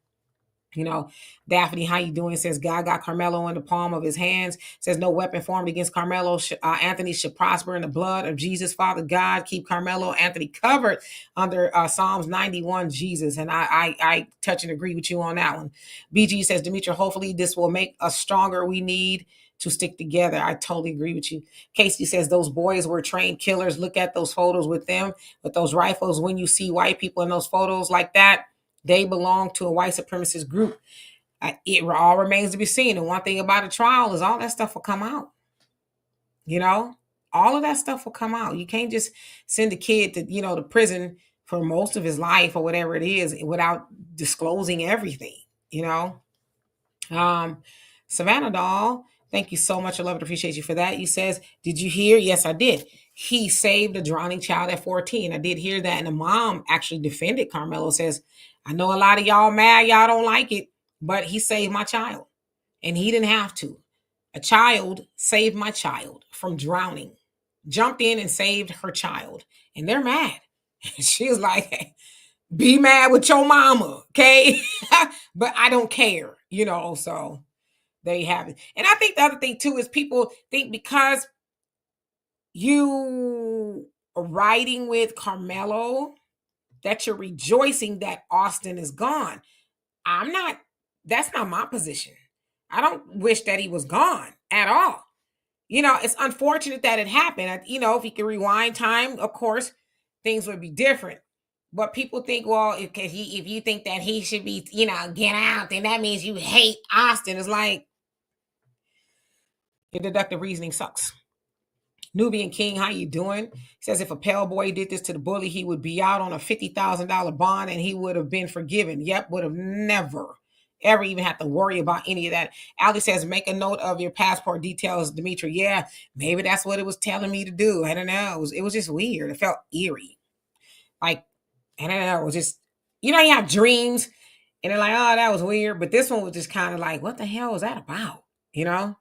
Daphne, how you doing? Says God got Karmelo in the palm of his hands. Says no weapon formed against Karmelo Anthony should prosper in the blood of Jesus. Father God, keep Karmelo Anthony covered under Psalms 91, Jesus. And I touch and agree with you on that one. BG says, Demetra, hopefully this will make us stronger. We need to stick together. I totally agree with you. Casey says those boys were trained killers. Look at those photos with them, with those rifles. When you see white people in those photos like that, they belong to a white supremacist group. It all remains to be seen. And one thing about a trial is all that stuff will come out. All of that stuff will come out. You can't just send a kid to, to prison for most of his life or whatever it is without disclosing everything, Savannah Doll, thank you so much. I love and appreciate you for that. He says, did you hear? Yes, I did. He saved a drowning child at 14. I did hear that. And the mom actually defended Karmelo. Says, I know a lot of y'all mad. Y'all don't like it, but he saved my child. And he didn't have to. A child saved my child from drowning. Jumped in and saved her child. And they're mad. She was like, be mad with your mama, okay? But I don't care, so there you have it. And I think the other thing too is people think because you are riding with Karmelo that you're rejoicing that Austin is gone. I'm not, that's not my position. I don't wish that he was gone at all. It's unfortunate that it happened. If you could rewind time, of course, things would be different. But people think, well, if you think that he should be, get out, then that means you hate Austin. It's like your deductive reasoning sucks. Nubian King, how you doing? He says if a pale boy did this to the bully, he would be out on a $50,000 bond and he would have been forgiven. Yep, would have never, ever even had to worry about any of that. Ali says, make a note of your passport details, Dimitri. Yeah, maybe that's what it was telling me to do. I don't know. It was just weird. It felt eerie. Like, I don't know. It was just, you have dreams and they're like, oh, that was weird. But this one was just kind of like, what the hell was that about? You know?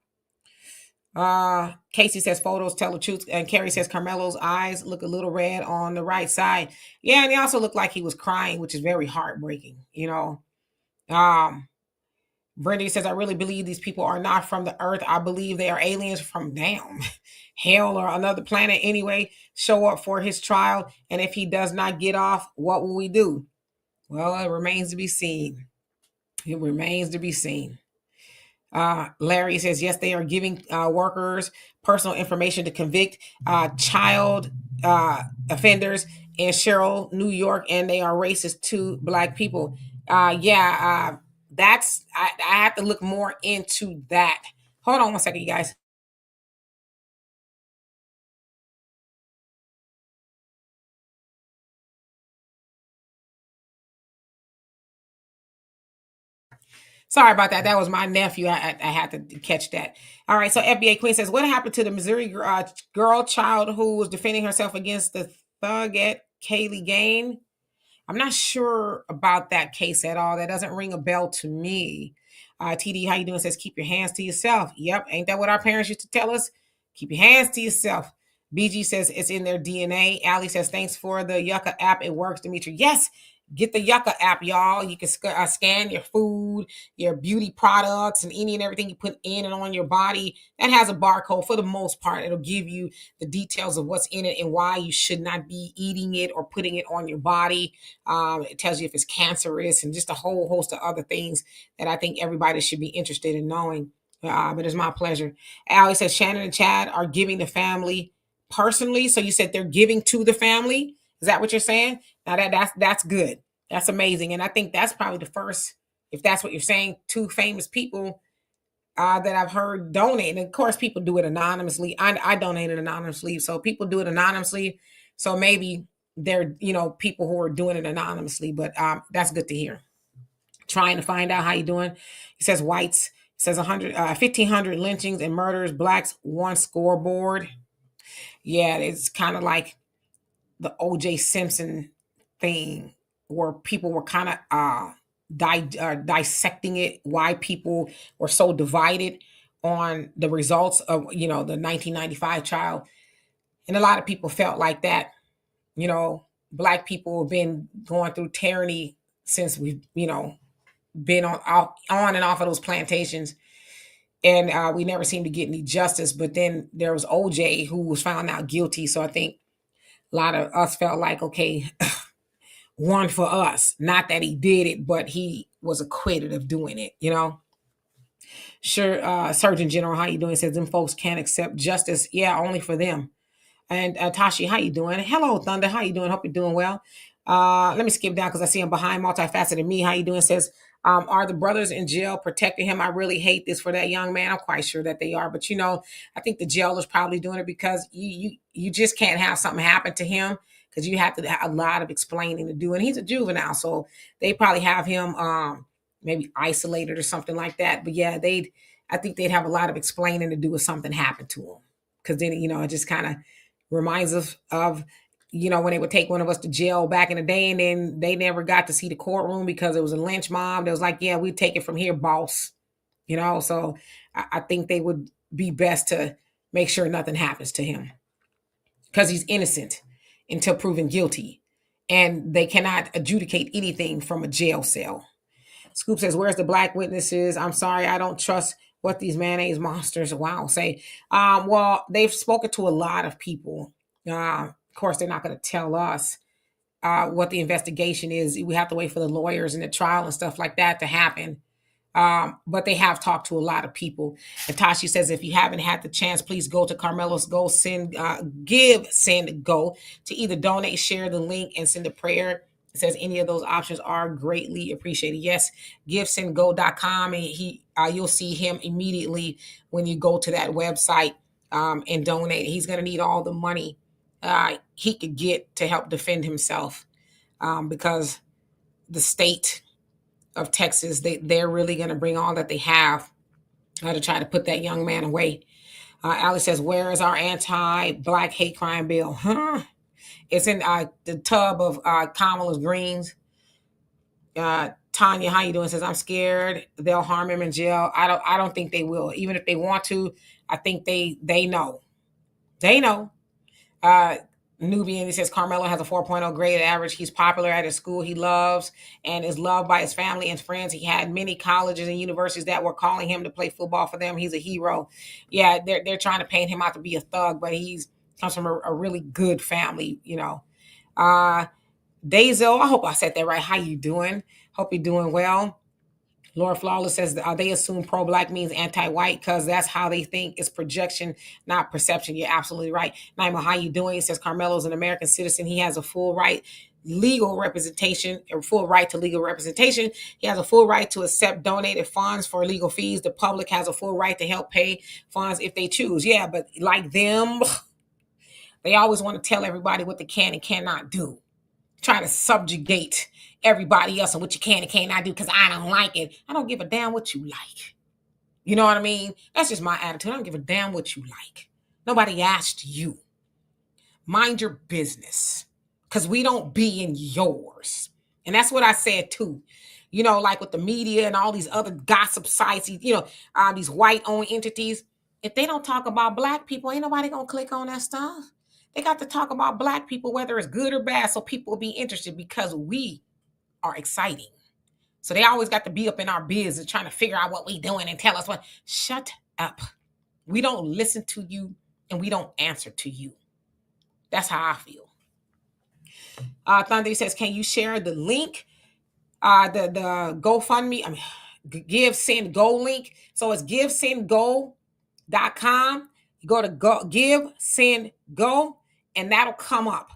Casey says photos tell the truth, and Carrie says Carmelo's eyes look a little red on the right side. Yeah, and he also looked like he was crying, which is very heartbreaking. Brandy says I really believe these people are not from the earth. I believe they are aliens from damn hell or another planet. Anyway, show up for his trial, and if he does not get off, what will we do? Well, it remains to be seen. It remains to be seen. Larry says, yes, they are giving workers personal information to convict child offenders in Cheryl, New York, and they are racist to Black people. That's, I have to look more into that. Hold on one second, you guys. Sorry about that. That was my nephew. I had to catch that. All right. So FBA Queen says, what happened to the Missouri girl child who was defending herself against the thug at Kaylee Gain? I'm not sure about that case at all. That doesn't ring a bell to me. TD, how you doing? Says, keep your hands to yourself. Yep. Ain't that what our parents used to tell us? Keep your hands to yourself. BG says it's in their DNA. Ali says, thanks for the Yucca app. It works, Dimitri. Yes. Get the Yucca app, y'all. You can scan your food, your beauty products, and any and everything you put in and on your body. That has a barcode for the most part. It'll give you the details of what's in it and why you should not be eating it or putting it on your body. It tells you if it's cancerous and just a whole host of other things that I think everybody should be interested in knowing. But it's my pleasure. Ali says Shannon and Chad are giving the family personally. So you said they're giving to the family. Is that what you're saying? Now that's good. That's amazing. And I think that's probably the first, if that's what you're saying, two famous people that I've heard donate. And of course, people do it anonymously. I donated anonymously. So people do it anonymously. So maybe they're, people who are doing it anonymously, but that's good to hear. Trying to find out how you doing. He says whites. It says 1,500 lynchings and murders, blacks, one scoreboard. Yeah, it's kind of like the OJ Simpson thing where people were kind of dissecting it, why people were so divided on the results of, the 1995 trial. And a lot of people felt like that, Black people have been going through tyranny since we've, been on and off of those plantations. And we never seemed to get any justice. But then there was OJ who was found out guilty. So I think a lot of us felt like, okay, one for us. Not that he did it, but he was acquitted of doing it, Sure, Surgeon General, how you doing? Says them folks can't accept justice. Yeah, only for them. And Tashi, how you doing? Hello, Thunder. How you doing? Hope you're doing well. Let me skip down because I see him behind multifaceted me. How you doing? Says, are the brothers in jail protecting him? I really hate this for that young man. I'm quite sure that they are, but I think the jail is probably doing it because you just can't have something happen to him because you have to have a lot of explaining to do, and he's a juvenile, so they probably have him maybe isolated or something like that. But yeah, I think they'd have a lot of explaining to do if something happened to him, because then it just kind of reminds us of when they would take one of us to jail back in the day, and then they never got to see the courtroom because it was a lynch mob. That was like, yeah, we take it from here, boss. So I think they would be best to make sure nothing happens to him because he's innocent until proven guilty, and they cannot adjudicate anything from a jail cell. Scoop says, where's the Black witnesses? I'm sorry, I don't trust what these mayonnaise monsters, wow, say. Well, they've spoken to a lot of people. Of course, they're not going to tell us what the investigation is. We have to wait for the lawyers and the trial and stuff like that to happen. But they have talked to a lot of people. And Tashi says, if you haven't had the chance, please go to Carmelo's Go, give, send, go to either donate, share the link, and send a prayer. It says any of those options are greatly appreciated. Yes, GiveSendGo.com, and you'll see him immediately when you go to that website and donate. He's going to need all the money he could get to help defend himself because the state of Texas, they're really going to bring all that they have to try to put that young man away. Alex says, where is our anti-black hate crime bill? It's in the tub of Kamala's greens. Tanya, how you doing? Says, I'm scared they'll harm him in jail. I don't think they will. Even if they want to, I think they know. They know. Nubian, he says Karmelo has a 4.0 grade average. He's popular at his school he loves and is loved by his family and friends. He had many colleges and universities that were calling him to play football for them. He's a hero. Yeah, they're trying to paint him out to be a thug, but he's comes from a really good family, you know. Dazel, I hope I said that right. How you doing? Hope you're doing well. Laura Flawless says they assume pro-black means anti-white because that's how they think. It's projection, not perception. You're absolutely right. Naima, how you doing? It says Carmelo's an American citizen. He has a full right, legal representation, or full right to legal representation. He has a full right to accept donated funds for legal fees. The public has a full right to help pay funds if they choose. Yeah, but like them, they always want to tell everybody what they can and cannot do. Trying to subjugate everybody else and what you can and cannot do because I don't like it. I don't give a damn what you like. You know what I mean? That's just my attitude. I don't give a damn what you like. Nobody asked you. Mind your business because we don't be in yours. And that's what I said too. You know, like with the media and all these other gossip sites, you know, these white-owned entities. If they don't talk about black people, ain't nobody going to click on that stuff. They got to talk about black people, whether it's good or bad, so people will be interested because we are exciting. So they always got to be up in our business trying to figure out what we doing and tell us what. Shut up. We don't listen to you and we don't answer to you. That's how I feel. Thunder says, can you share the link? The GoFundMe, Give Send Go link. So it's GiveSendGo.com. You go to Give Send Go. And that'll come up.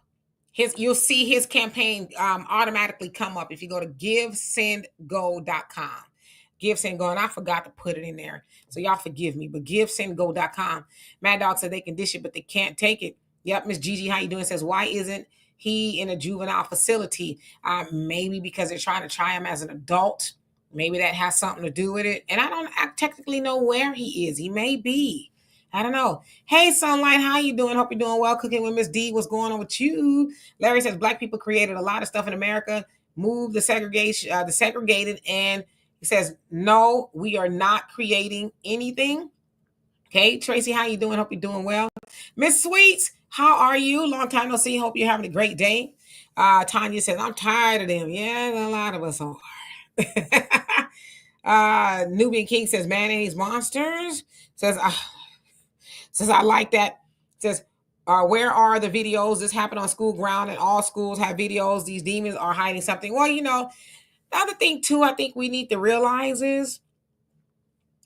You'll see his campaign automatically come up if you go to GiveSendGo.com. GiveSendGo, and I forgot to put it in there, so y'all forgive me. But GiveSendGo.com. Mad Dog said they can dish it, but they can't take it. Yep, Miss Gigi, how you doing? Says, why isn't he in a juvenile facility? Maybe because they're trying to try him as an adult. Maybe that has something to do with it. And I technically know where he is. He may be. I don't know. Hey, Sunlight, how you doing? Hope you're doing well. Cooking with Miss D. What's going on with you? Larry says black people created a lot of stuff in America. Move the segregation, the segregated, and he says no, we are not creating anything. Okay, Tracy, how you doing? Hope you're doing well. Miss Sweets, how are you? Long time no see. Hope you're having a great day. Tanya says I'm tired of them. Yeah, a lot of us are. Nubian King says mayonnaise monsters. Says I like that. Says, where are the videos? This happened on school ground and all schools have videos. These demons are hiding something. Well, you know, the other thing too, I think we need to realize is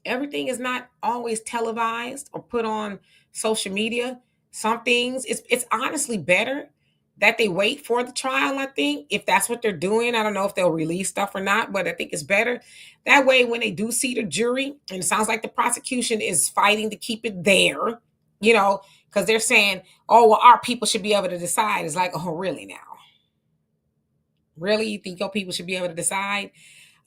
everything is not always televised or put on social media. Some things, it's honestly better that they wait for the trial, I think, if that's what they're doing. I don't know if they'll release stuff or not, but I think it's better. That way, when they do see the jury, and it sounds like the prosecution is fighting to keep it there, you know, because they're saying, oh, well, our people should be able to decide. It's like, oh, really now? Really? You think your people should be able to decide?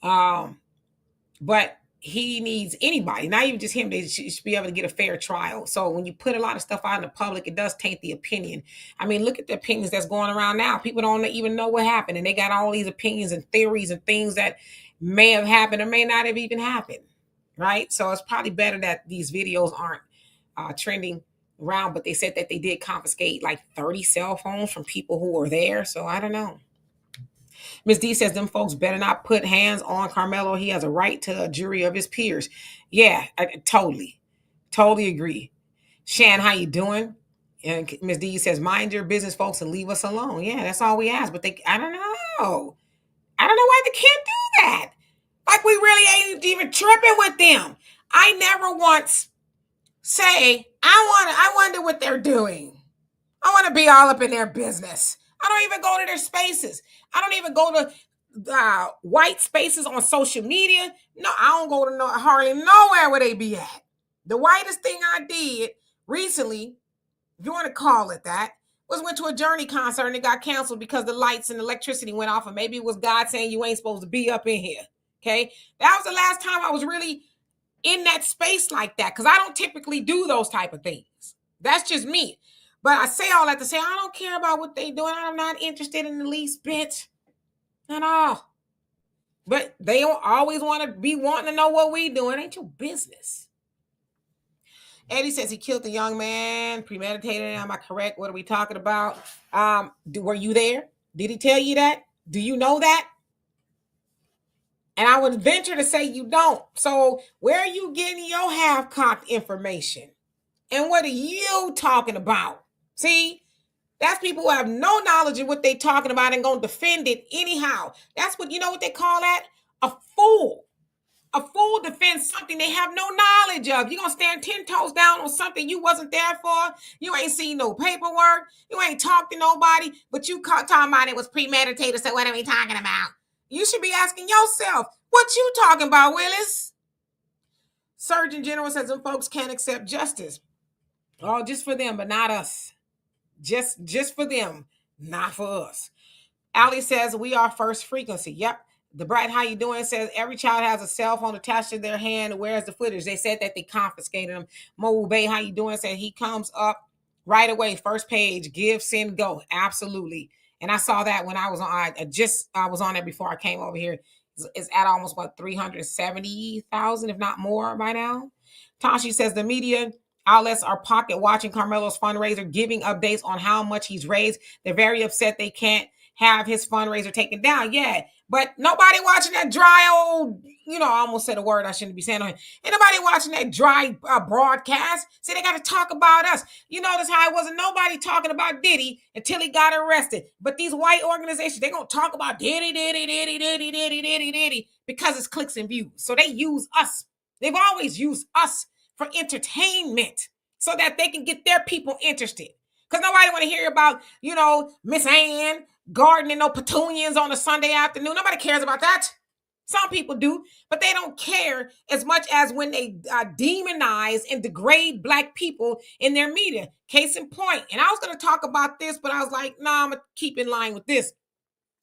But he needs anybody, not even just him. They should be able to get a fair trial. So when you put a lot of stuff out in the public, it does taint the opinion. I mean, look at the opinions that's going around now. People don't even know what happened, and they got all these opinions and theories and things that may have happened or may not have even happened, right? So it's probably better that these videos aren't trending around, but they said that they did confiscate like 30 cell phones from people who were there. So I don't know. Ms. D says them folks better not put hands on Karmelo. He has a right to a jury of his peers. Yeah, I totally agree. Shan, how you doing? And Ms. D says, mind your business, folks, and leave us alone. Yeah, that's all we ask. But I don't know. I don't know why they can't do that. Like we really ain't even tripping with them. I never once say, I wonder what they're doing. I want to be all up in their business. I don't even go to their spaces. I don't even go to white spaces on social media. No, I don't go to hardly nowhere where they be at. The whitest thing I did recently, if you want to call it that, was went to a Journey concert and it got canceled because the lights and electricity went off, and maybe it was God saying you ain't supposed to be up in here. Okay, that was the last time I was really in that space like that, because I don't typically do those type of things. That's just me. But I say all that to say I don't care about what they doing. I'm not interested in the least bit at all. But they don't always want to be wanting to know what we doing. Ain't your business. Eddie says he killed the young man, premeditated. Am I correct? What are we talking about? Were you there? Did he tell you that? Do you know that? And I would venture to say you don't. So where are you getting your half-cocked information? And what are you talking about? See, that's people who have no knowledge of what they're talking about and gonna defend it anyhow. That's what, you know what they call that? A fool. A fool defends something they have no knowledge of. You're gonna stand 10 toes down on something you wasn't there for. You ain't seen no paperwork. You ain't talked to nobody, but you talking about it was premeditated. So what are we talking about? You should be asking yourself, what you talking about, Willis? Surgeon General says some folks can't accept justice. Oh, just for them, but not us. Just for them, not for us. Ali says we are first frequency. Yep. The Bright, how you doing? Says every child has a cell phone attached to their hand. Where's the footage? They said that they confiscated them. Mo Bay, how you doing? Said he comes up right away. First page, give, send, go. Absolutely. And I saw that when I was on. I was on there before I came over here. It's at almost what 370,000, if not more, by now. Tashi says the media outlets are pocket watching Karmelo's fundraiser, giving updates on how much he's raised. They're very upset they can't have his fundraiser taken down. Yeah, but nobody watching that dry old, I almost said a word I shouldn't be saying on here. Ain't nobody watching that dry broadcast. See, they got to talk about us. You notice how it wasn't nobody talking about Diddy until he got arrested. But these white organizations, they going to talk about Diddy, because it's clicks and views. So they use us. They've always used us for entertainment so that they can get their people interested. Because nobody want to hear about, Miss Ann gardening no petunias on a Sunday afternoon. Nobody cares about that. Some people do, but they don't care as much as when they demonize and degrade Black people in their media. Case in point. And I was going to talk about this, but I was like, nah, I'm going to keep in line with this.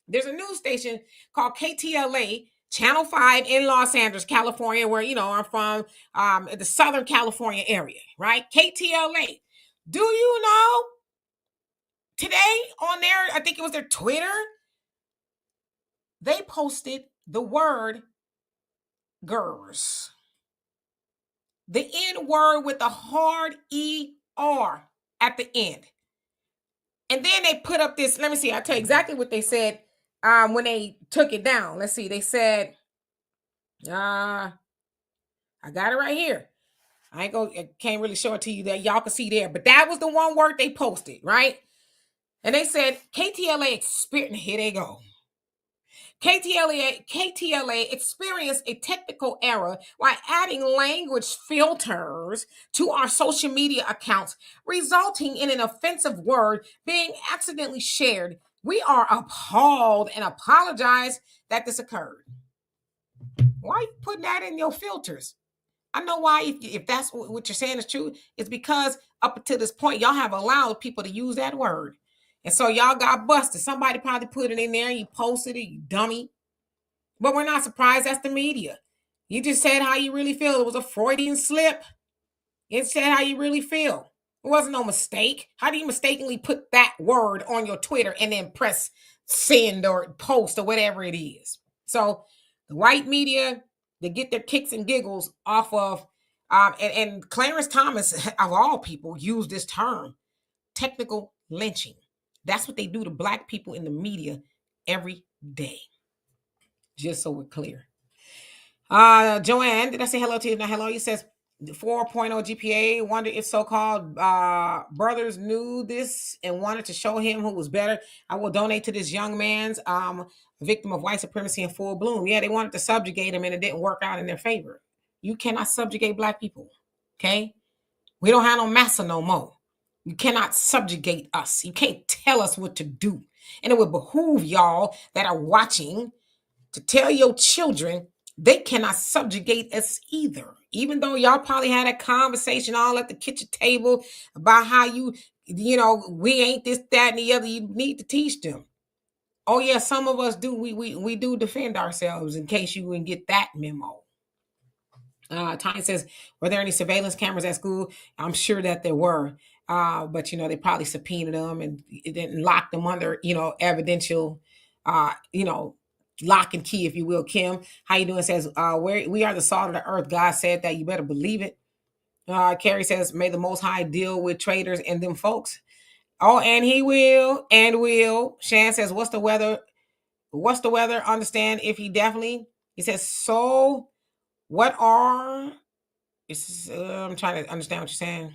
There's a news station called KTLA, Channel 5 in Los Angeles, California, where, I'm from, the Southern California area, right? KTLA. Do you know today on their, I think it was their Twitter, they posted the word GERS. The N word with a hard ER at the end. And then they put up this, let me see, I'll tell you exactly what they said when they took it down. Let's see, they said, I got it right here. I can't really show it to you that y'all can see there, but that was the one word they posted, right? And they said KTLA experience. Here they go. KTLA experienced a technical error while adding language filters to our social media accounts, resulting in an offensive word being accidentally shared. We are appalled and apologize that this occurred. Why are you putting that in your filters? I know why, if that's what you're saying is true, it's because up until this point, y'all have allowed people to use that word. And so y'all got busted. Somebody probably put it in there and you posted it, you dummy. But we're not surprised. That's the media. You just said how you really feel. It was a Freudian slip. It said how you really feel. It wasn't no mistake. How do you mistakenly put that word on your Twitter and then press send or post or whatever it is? So the white media, they get their kicks and giggles off of, and Clarence Thomas, of all people, used this term, technical lynching. That's what they do to Black people in the media every day. Just so we're clear. Joanne, did I say hello to you? No, hello. You says 4.0 GPA. Wonder if so-called brothers knew this and wanted to show him who was better. I will donate to this young man's victim of white supremacy in full bloom. Yeah, they wanted to subjugate him and it didn't work out in their favor. You cannot subjugate black people. Okay? We don't have no massa no more. You cannot subjugate us. You can't tell us what to do. And it would behoove y'all that are watching to tell your children they cannot subjugate us either. Even though y'all probably had a conversation all at the kitchen table about how we ain't this, that, and the other. You need to teach them. Oh yeah, some of us do. We do defend ourselves in case you didn't get that memo. Tanya says, were there any surveillance cameras at school? I'm sure that there were. But they probably subpoenaed them and didn't lock them under, evidential, lock and key, if you will. Kim, how you doing? Says, we are the salt of the earth. God said that. You better believe it. Carrie says, may the Most High deal with traders and them folks. Oh, and he will, and will. Shan says, what's the weather? What's the weather? Understand if he definitely. He says, so what are I'm trying to understand what you're saying.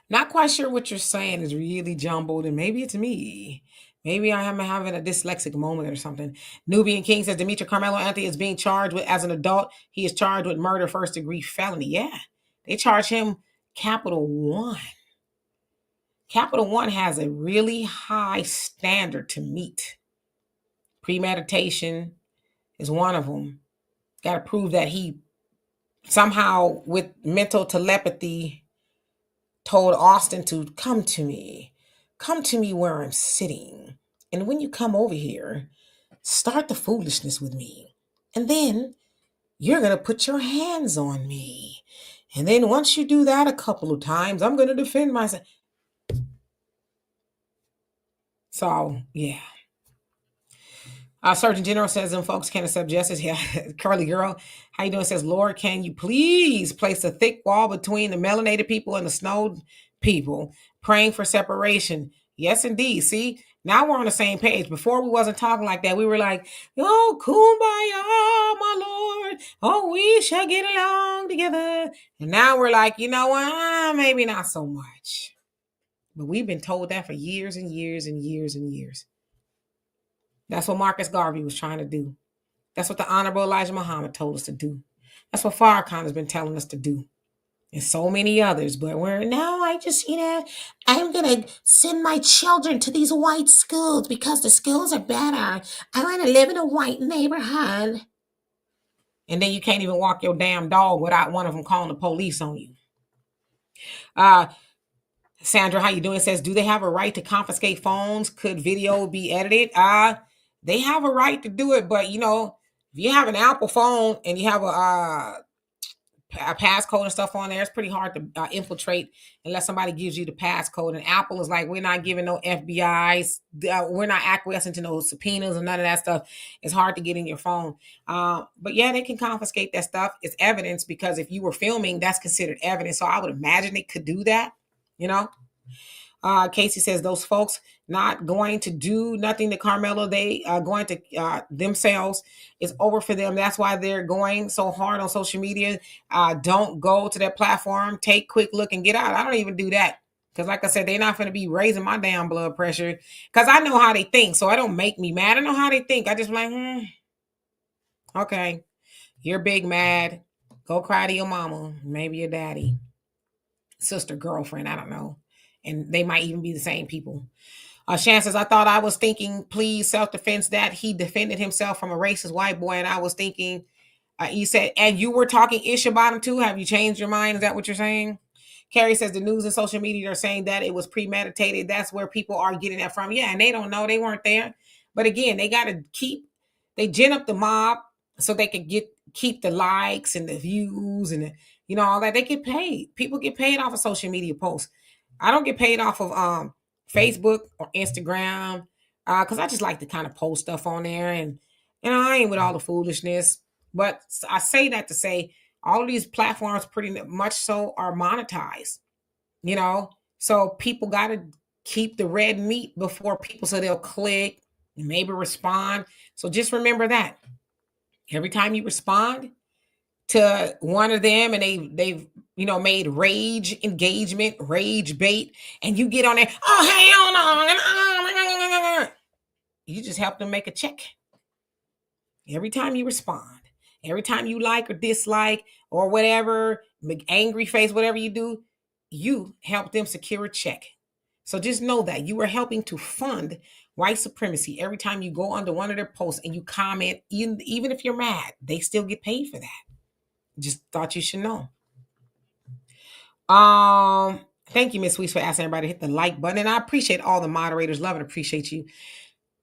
Not quite sure what you're saying is really jumbled, and maybe it's me. Maybe I am having a dyslexic moment or something. Nubian King says Demetri Carmelo Anthony is being charged with, as an adult, he is charged with murder, first degree felony. Yeah, they charge him capital one. Capital one has a really high standard to meet. Premeditation is one of them. Got to prove that he somehow, with mental telepathy, told Austin to come to me where I'm sitting. And when you come over here, start the foolishness with me. And then you're going to put your hands on me. And then once you do that a couple of times, I'm going to defend myself. So, yeah. Surgeon General says them folks can't accept justice. Yeah, Curly Girl, how you doing? Says, Lord, can you please place a thick wall between the melanated people and the snowed people, praying for separation? Yes, indeed. See, now we're on the same page. Before we wasn't talking like that. We were like, oh, kumbaya, my Lord. Oh, we shall get along together. And now we're like, you know what? Maybe not so much. But we've been told that for years and years and years and years. That's what Marcus Garvey was trying to do. That's what the Honorable Elijah Muhammad told us to do. That's what Farrakhan has been telling us to do. And so many others. But now I just, I'm going to send my children to these white schools because the schools are better. I want to live in a white neighborhood. And then you can't even walk your damn dog without one of them calling the police on you. Sandra, how you doing? Says, do they have a right to confiscate phones? Could video be edited? They have a right to do it, but if you have an Apple phone and you have a passcode and stuff on there, it's pretty hard to infiltrate unless somebody gives you the passcode. And Apple is like, we're not giving no FBI's, we're not acquiescing to no subpoenas and none of that stuff. It's hard to get in your phone. But yeah, they can confiscate that stuff. It's evidence because if you were filming, that's considered evidence. So I would imagine they could do that, Casey says those folks not going to do nothing to Karmelo. They are going to themselves. It's over for them. That's why they're going so hard on social media. Don't go to that platform. Take quick look and get out. I don't even do that. Because like I said, they're not going to be raising my damn blood pressure. Because I know how they think. So it don't make me mad. I know how they think. I just like, okay. You're big mad. Go cry to your mama. Maybe your daddy. Sister, girlfriend. I don't know. And they might even be the same people. Shan says, I thought I was thinking, please, self-defense, that he defended himself from a racist white boy. And I was thinking, you said, and you were talking ish about him too. Have you changed your mind? Is that what you're saying? Carrie says the news and social media are saying that it was premeditated. That's where people are getting that from. Yeah, and they don't know. They weren't there. But again, they got to they gin up the mob so they could keep the likes and the views and all that. They get paid. People get paid off of social media posts. I don't get paid off of Facebook or Instagram because I just like to kind of post stuff on there, and I ain't with all the foolishness. But I say that to say all of these platforms pretty much so are monetized, so people got to keep the red meat before people so they'll click and maybe respond. So just remember that every time you respond, to one of them, and they've made rage engagement, rage bait, and you get on there, oh hell no, you just help them make a check. Every time you respond, every time you like or dislike or whatever, make angry face, whatever you do, you help them secure a check. So just know that you are helping to fund white supremacy. Every time you go under one of their posts and you comment, even if you're mad, they still get paid for that. Just thought you should know. Thank you, Miss Sweets, for asking everybody to hit the like button. And I appreciate all the moderators. Love and appreciate you.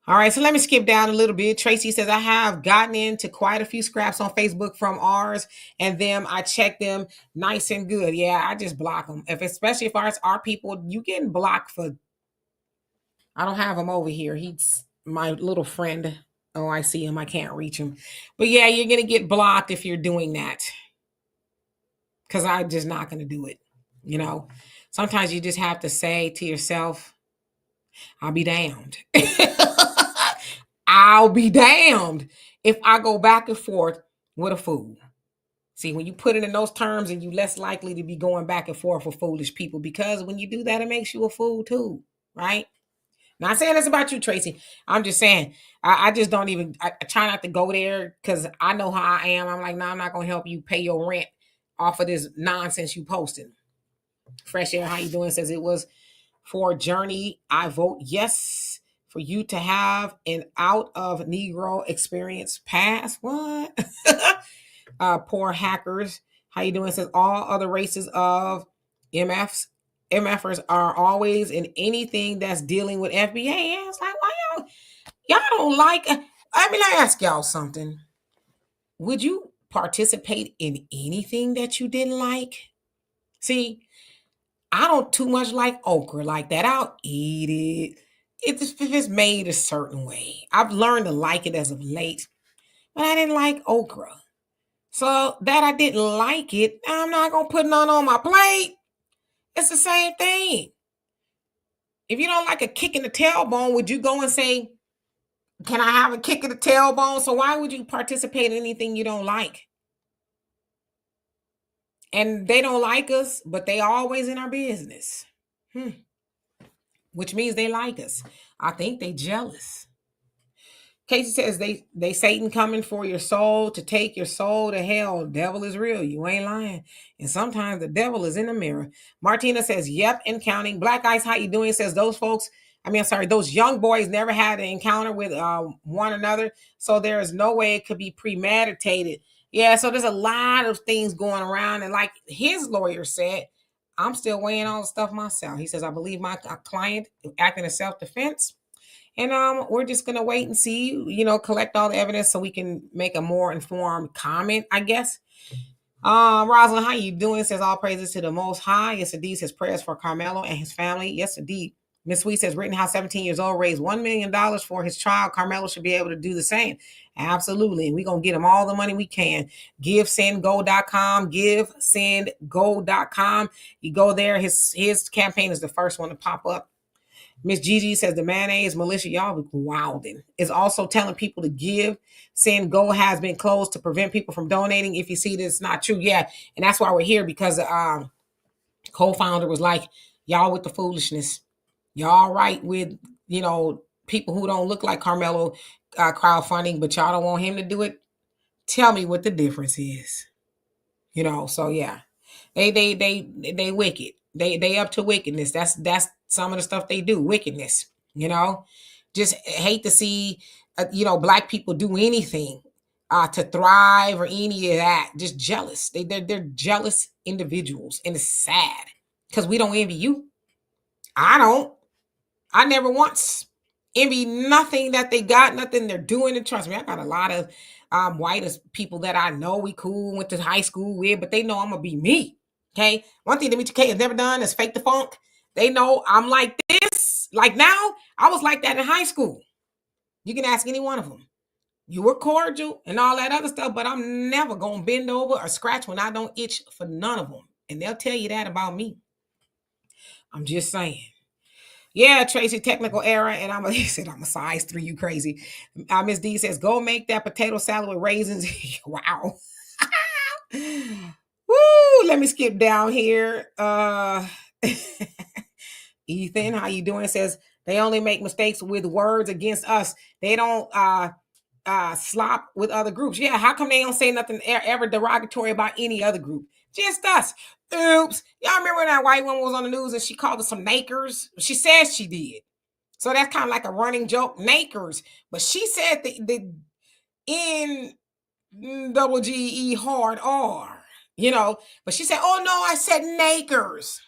All right, so let me skip down a little bit. Tracy says, I have gotten into quite a few scraps on Facebook from ours, and them I check them nice and good. Yeah, I just block them. Especially if ours are people, you getting blocked for. I don't have him over here. He's my little friend. Oh, I see him. I can't reach him. But yeah, you're gonna get blocked if you're doing that. Because I'm just not gonna do it. Sometimes you just have to say to yourself, I'll be damned. I'll be damned if I go back and forth with a fool. See, when you put it in those terms, and you less likely to be going back and forth with foolish people, because when you do that, it makes you a fool too, right? Not saying this about you, Tracy. I'm just saying, I just don't even, I try not to go there because I know how I am. I'm like, no, I'm not going to help you pay your rent off of this nonsense you posted. Fresh Air, how you doing? Says it was for Journey. I vote yes for you to have an out of Negro experience pass. What? Poor hackers. How you doing? Says all other races of MFers are always in anything that's dealing with FBA. Yeah, it's like, why y'all don't like. I mean, I ask y'all something. Would you participate in anything that you didn't like? See, I don't too much like okra like that. I'll eat it. If it's made a certain way. I've learned to like it as of late, but I didn't like okra. So that I didn't like it, I'm not going to put none on my plate. It's the same thing. If you don't like a kick in the tailbone, would you go and say, can I have a kick in the tailbone? So why would you participate in anything you don't like? And they don't like us, but they always in our business. Which means they like us. I think they jealous. Casey says they Satan coming for your soul to take your soul to hell. Devil is real. You ain't lying. And sometimes the devil is in the mirror. Martina says, yep, and counting. Black Ice, how you doing? Says those folks, those young boys never had an encounter with one another. So there is no way it could be premeditated. Yeah, so there's a lot of things going around. And like his lawyer said, I'm still weighing all the stuff myself. He says, I believe my client acting in self-defense. And we're just gonna wait and see, collect all the evidence so we can make a more informed comment, I guess. Rosalind, how you doing? Says all praises to the Most High. Yes, indeed. Says prayers for Karmelo and his family. Yes, indeed. Miss Sweet says Rittenhouse, 17 years old, raised $1 million for his child. Karmelo should be able to do the same. Absolutely. And we're going to get him all the money we can. GiveSendGo.com. GiveSendGo.com. You go there. His campaign is the first one to pop up. Miss Gigi says the mayonnaise militia, y'all be wilding. Is also telling people to give. Saying Go has been closed to prevent people from donating. If you see this, it's not true. Yeah, and that's why we're here, because co-founder was like, y'all with the foolishness. Y'all right with, people who don't look like Karmelo crowdfunding, but y'all don't want him to do it. Tell me what the difference is. So yeah. They wicked. They up to wickedness. That's some of the stuff they do. Wickedness. Just hate to see black people do anything to thrive or any of that. Just jealous. They're jealous individuals, and it's sad because we don't envy you. I don't. I never once envy nothing that they got, nothing they're doing. And trust me, I got a lot of white people that I know we cool, went to high school with, but they know I'm gonna be me. Okay. One thing Demetri K has never done is fake the funk. They know I'm like this. Like now, I was like that in high school. You can ask any one of them. You were cordial and all that other stuff, but I'm never gonna bend over or scratch when I don't itch for none of them. And they'll tell you that about me. I'm just saying. Yeah, Tracy, technical error, and he said I'm a size 3. You crazy? Miss D says go make that potato salad with raisins. Wow. Woo! Let me skip down here. Ethan, how you doing? Says they only make mistakes with words against us. They don't slop with other groups. Yeah, how come they don't say nothing ever derogatory about any other group? Just us. Oops. Y'all remember when that white woman was on the news and she called us some nakers? She says she did. So that's kind of like a running joke, nakers. But she said the N double G E hard R, you know. But she said, "Oh no, I said nakers."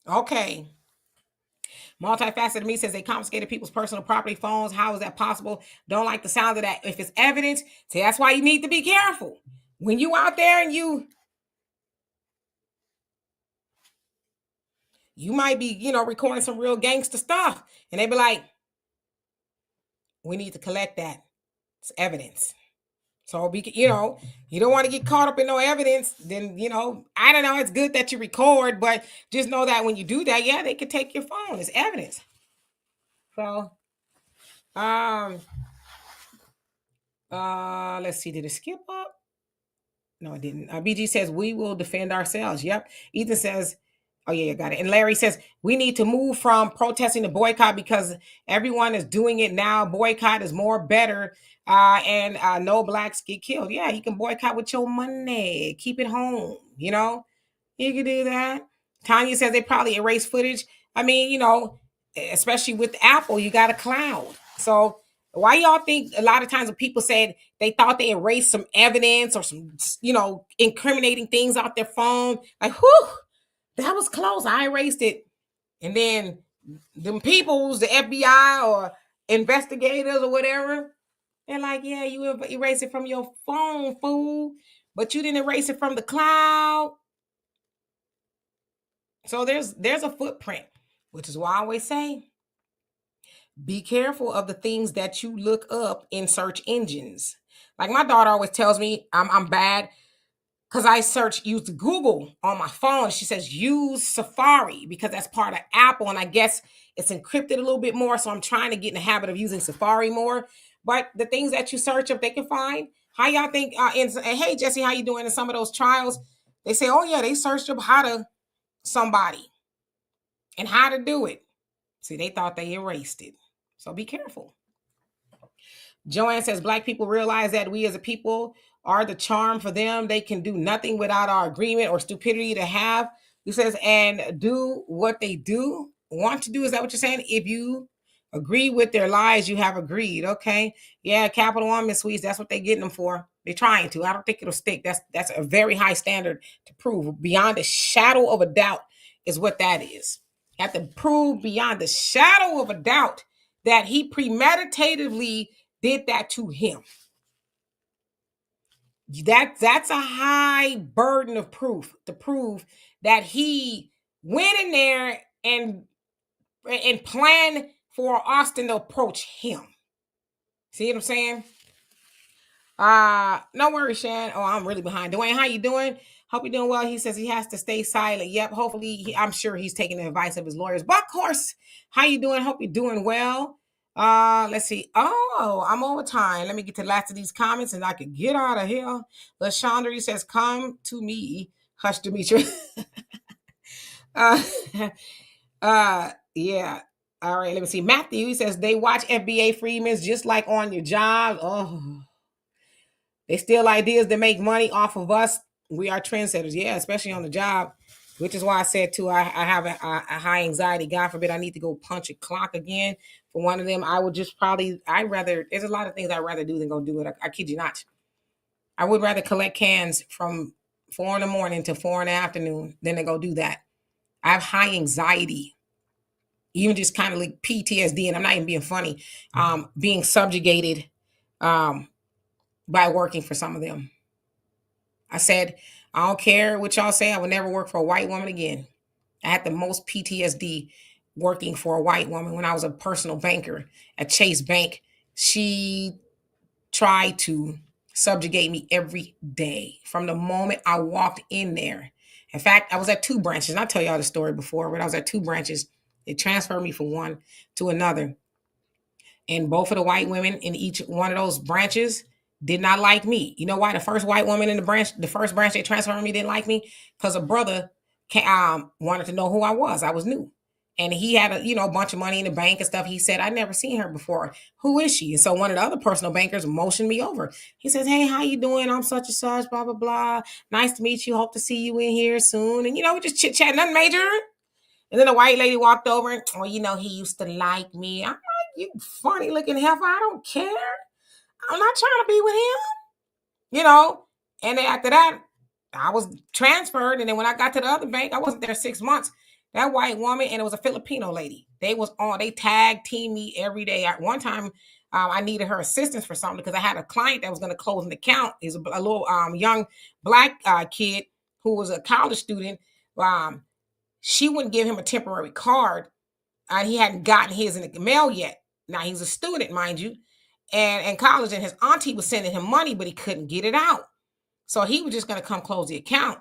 Okay. Multifaceted me says they confiscated people's personal property, phones. How is that possible? Don't like the sound of that. If it's evidence, see, that's why you need to be careful when you out there and you might be, recording some real gangster stuff, and they be like, "We need to collect that. It's evidence." So you don't want to get caught up in no evidence. Then I don't know. It's good that you record, but just know that when you do that, yeah, they could take your phone. It's evidence. So, um, let's see. Did it skip up? No, it didn't. BG says we will defend ourselves. Yep. Ethan says, oh yeah, you got it. And Larry says we need to move from protesting to boycott because everyone is doing it now. Boycott is more better. And no blacks get killed. Yeah, you can boycott with your money. Keep it home. You can do that. Tanya says they probably erase footage. I mean, especially with Apple, you got a cloud. So why y'all think a lot of times when people said they thought they erased some evidence or some, incriminating things off their phone, like, whew, that was close. I erased it. And then them peoples, the FBI or investigators or whatever, they're like, yeah, you erase it from your phone, fool, but you didn't erase it from the cloud. So there's a footprint, which is why I always say, be careful of the things that you look up in search engines. Like my daughter always tells me I'm bad because I use Google on my phone. She says use Safari because that's part of Apple, and I guess it's encrypted a little bit more. So I'm trying to get in the habit of using Safari more. But the things that you search up, they can find. How y'all think? Hey Jesse, how you doing? In some of those trials, they say, oh yeah, they searched up how to somebody and how to do it. See, they thought they erased it. So be careful. Joanne says black people realize that we as a people are the charm for them. They can do nothing without our agreement or stupidity to have. He says, and do what they do want to do. Is that what you're saying? If you agree with their lies, you have agreed. Okay. Yeah, Capital One, Miss Sweets, that's what they're getting them for. They're trying to. I don't think it'll stick. That's a very high standard to prove. Beyond a shadow of a doubt is what that is. You have to prove beyond the shadow of a doubt that he premeditatively did that to him. That's a high burden of proof to prove that he went in there and planned for Austin to approach him. See what I'm saying? No worries, Shan. Oh, I'm really behind. Dwayne, how you doing? Hope you're doing well. He says he has to stay silent. Yep. Hopefully, I'm sure he's taking the advice of his lawyers. Buckhorse, how you doing? Hope you're doing well. Let's see. Oh, I'm over time. Let me get to the last of these comments and I can get out of here. LaShondra says, come to me. Hush, Demetri. uh, yeah. All right, let me see. Matthew, he says, they watch FBA Freeman's just like on your job. Oh, they steal ideas to make money off of us. We are trendsetters. Yeah, especially on the job, which is why I said, too, I have a high anxiety. God forbid I need to go punch a clock again for one of them. I would just there's a lot of things I'd rather do than go do it. I kid you not. I would rather collect cans from 4 in the morning to 4 in the afternoon than to go do that. I have high anxiety, even just kind of like PTSD, and I'm not even being funny, being subjugated by working for some of them. I said, I don't care what y'all say. I would never work for a white woman again. I had the most PTSD working for a white woman when I was a personal banker at Chase Bank. She tried to subjugate me every day from the moment I walked in there. In fact, I was at 2 branches. And I tell y'all the story before, but I was at 2 branches. They transferred me from one to another. And both of the white women in each one of those branches, did not like me. You know why? The first white woman in the first branch they transferred me didn't like me because a brother wanted to know who I was. I was new. And he had a bunch of money in the bank and stuff. He said, "I never seen her before. Who is she?" And so one of the other personal bankers motioned me over. He says, "Hey, how you doing? I'm such and such, blah, blah, blah. Nice to meet you. Hope to see you in here soon." And we just chit-chat, nothing major. And then a white lady walked over and, "Oh, he used to like me." I'm like, "You funny looking heifer. I don't care. I'm not trying to be with him." And then after that, I was transferred. And then when I got to the other bank, I wasn't there 6 months. That white woman, and it was a Filipino lady. They tag team me every day. At one time, I needed her assistance for something because I had a client that was going to close an account. He's a little young black kid who was a college student. She wouldn't give him a temporary card. He hadn't gotten his in the mail yet. Now he's a student, mind you, and in college, and his auntie was sending him money, but he couldn't get it out. So he was just going to come close the account.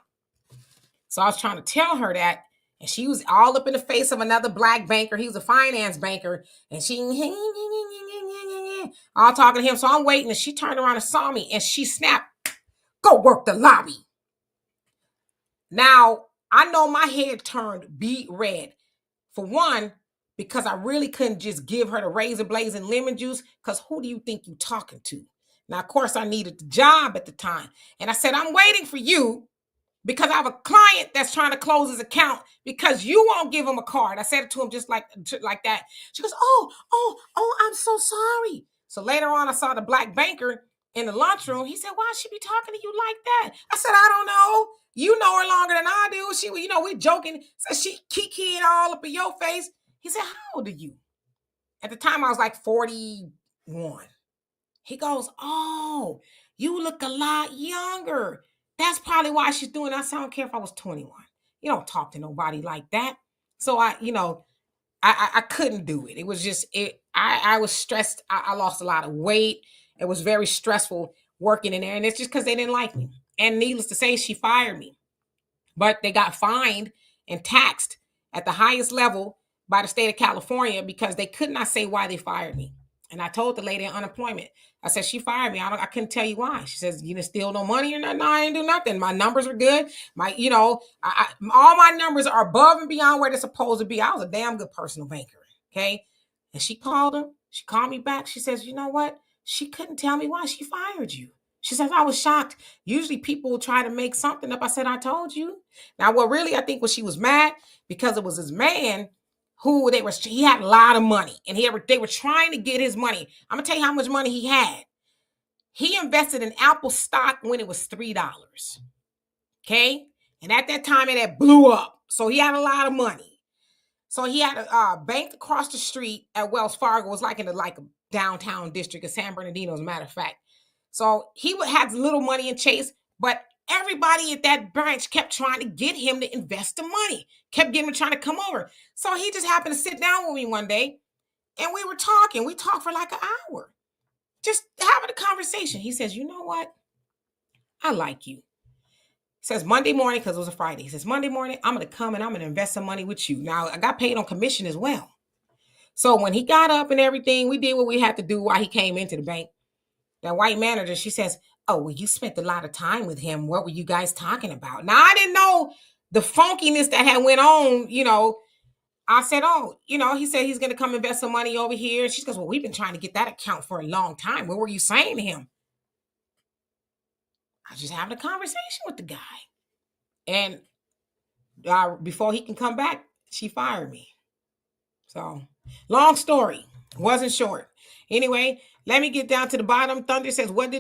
So I was trying to tell her that, and she was all up in the face of another black banker. He was a finance banker, and she all talking to him. So I'm waiting, and she turned around and saw me, and she snapped, "Go work the lobby." Now, I know my head turned beet red. For one, because I really couldn't just give her the razor blades and lemon juice, because who do you think you're talking to? Now, of course, I needed the job at the time. And I said, "I'm waiting for you because I have a client that's trying to close his account because you won't give him a card." I said it to him just like that. She goes, "Oh, I'm so sorry." So later on, I saw the black banker in the lunchroom. He said, "Why she be talking to you like that?" I said, "I don't know. You know her longer than I do." We joking. So she kikiing all up in your face. He said, "How old are you?" At the time, I was like 41. He goes, "Oh, you look a lot younger. That's probably why she's doing that." I said, "I don't care if I was 21. You don't talk to nobody like that." So I couldn't do it. It was just it. I was stressed. I lost a lot of weight. It was very stressful working in there, and it's just because they didn't like me. And needless to say, she fired me. But they got fined and taxed at the highest level by the state of California because they could not say why they fired me. And I told the lady in unemployment, I said, "She fired me. I couldn't tell you why." She says, "You didn't steal no money or nothing?" "No, I didn't do nothing. My numbers were good. All my numbers are above and beyond where they're supposed to be. I was a damn good personal banker." Okay. And she called him. She called me back. She says, "You know what? She couldn't tell me why she fired you." She says, "I was shocked. Usually people will try to make something up." I said, "I told you." Now, what really I think was she was mad because it was his man who he had a lot of money, and they were trying to get his money. I'm gonna tell you how much money he had. He invested in Apple stock when it was $3. Okay. And at that time it had blew up. So he had a lot of money. So he had a bank across the street at Wells Fargo. It was like in the downtown district of San Bernardino, as a matter of fact. So he would have little money in Chase, but everybody at that branch kept trying to get him to invest the money, kept getting him trying to come over. So he just happened to sit down with me one day, and we were talking. We talked for like an hour, just having a conversation. He says, "You know what? I like you." He says, "Monday morning," because it was a Friday. He says, "Monday morning, I'm going to come and I'm going to invest some money with you." Now, I got paid on commission as well. So when he got up and everything, we did what we had to do while he came into the bank. That white manager, she says, "Oh, well, you spent a lot of time with him. What were you guys talking about?" Now, I didn't know the funkiness that had went on. I said, "Oh, he said he's going to come invest some money over here." And she goes, "Well, we've been trying to get that account for a long time. What were you saying to him?" I was just having a conversation with the guy. And before he can come back, she fired me. So, long story, wasn't short. Anyway, let me get down to the bottom. Thunder says, what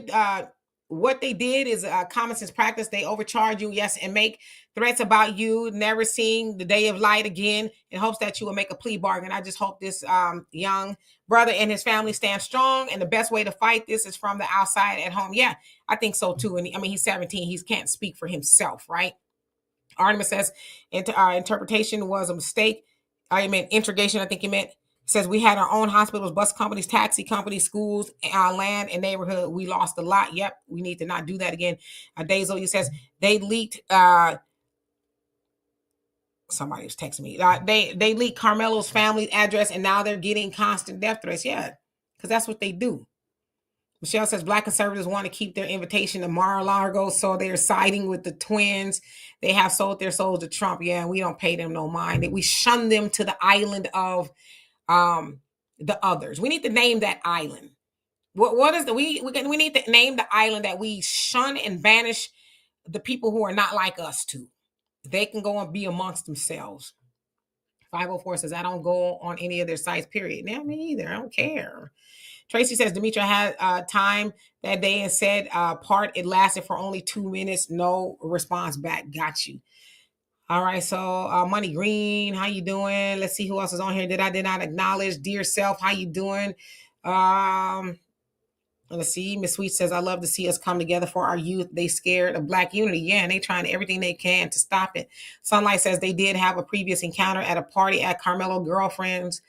they did is common sense practice. They overcharge you, yes, and make threats about you never seeing the day of light again in hopes that you will make a plea bargain. I just hope this young brother and his family stand strong. And the best way to fight this is from the outside at home. Yeah, I think so too. And I mean, he's 17. He can't speak for himself, right? Artemis says, interpretation was a mistake. I meant integration, I think he meant. Says, "We had our own hospitals, bus companies, taxi companies, schools, land, and neighborhood. We lost a lot. Yep, we need to not do that again." Dazel, he says, "They leaked," somebody was texting me. They leaked Carmelo's family address, and now they're getting constant death threats. Yeah, because that's what they do. Michelle says Black conservatives want to keep their invitation to Mar-a-Lago, so they're siding with the twins. They have sold their souls to Trump. Yeah, we don't pay them no mind. We shun them to the island of the others. We need to name that island. What is the we need to name the island that we shun and banish the people who are not like us to. They can go and be amongst themselves. 504 says I don't go on any of their sites. Period. Yeah, me either. I don't care. Tracy says Demetra had time that day and said part it lasted for only 2 minutes. No response back. Got you. All right, so Money Green, how you doing? Let's see who else is on here that I did not acknowledge. Dear self, how you doing? Let's see. Miss Sweet says, I love to see us come together for our youth. They scared of Black unity. Yeah, and they trying everything they can to stop it. Sunlight says they did have a previous encounter at a party at Karmelo girlfriend's.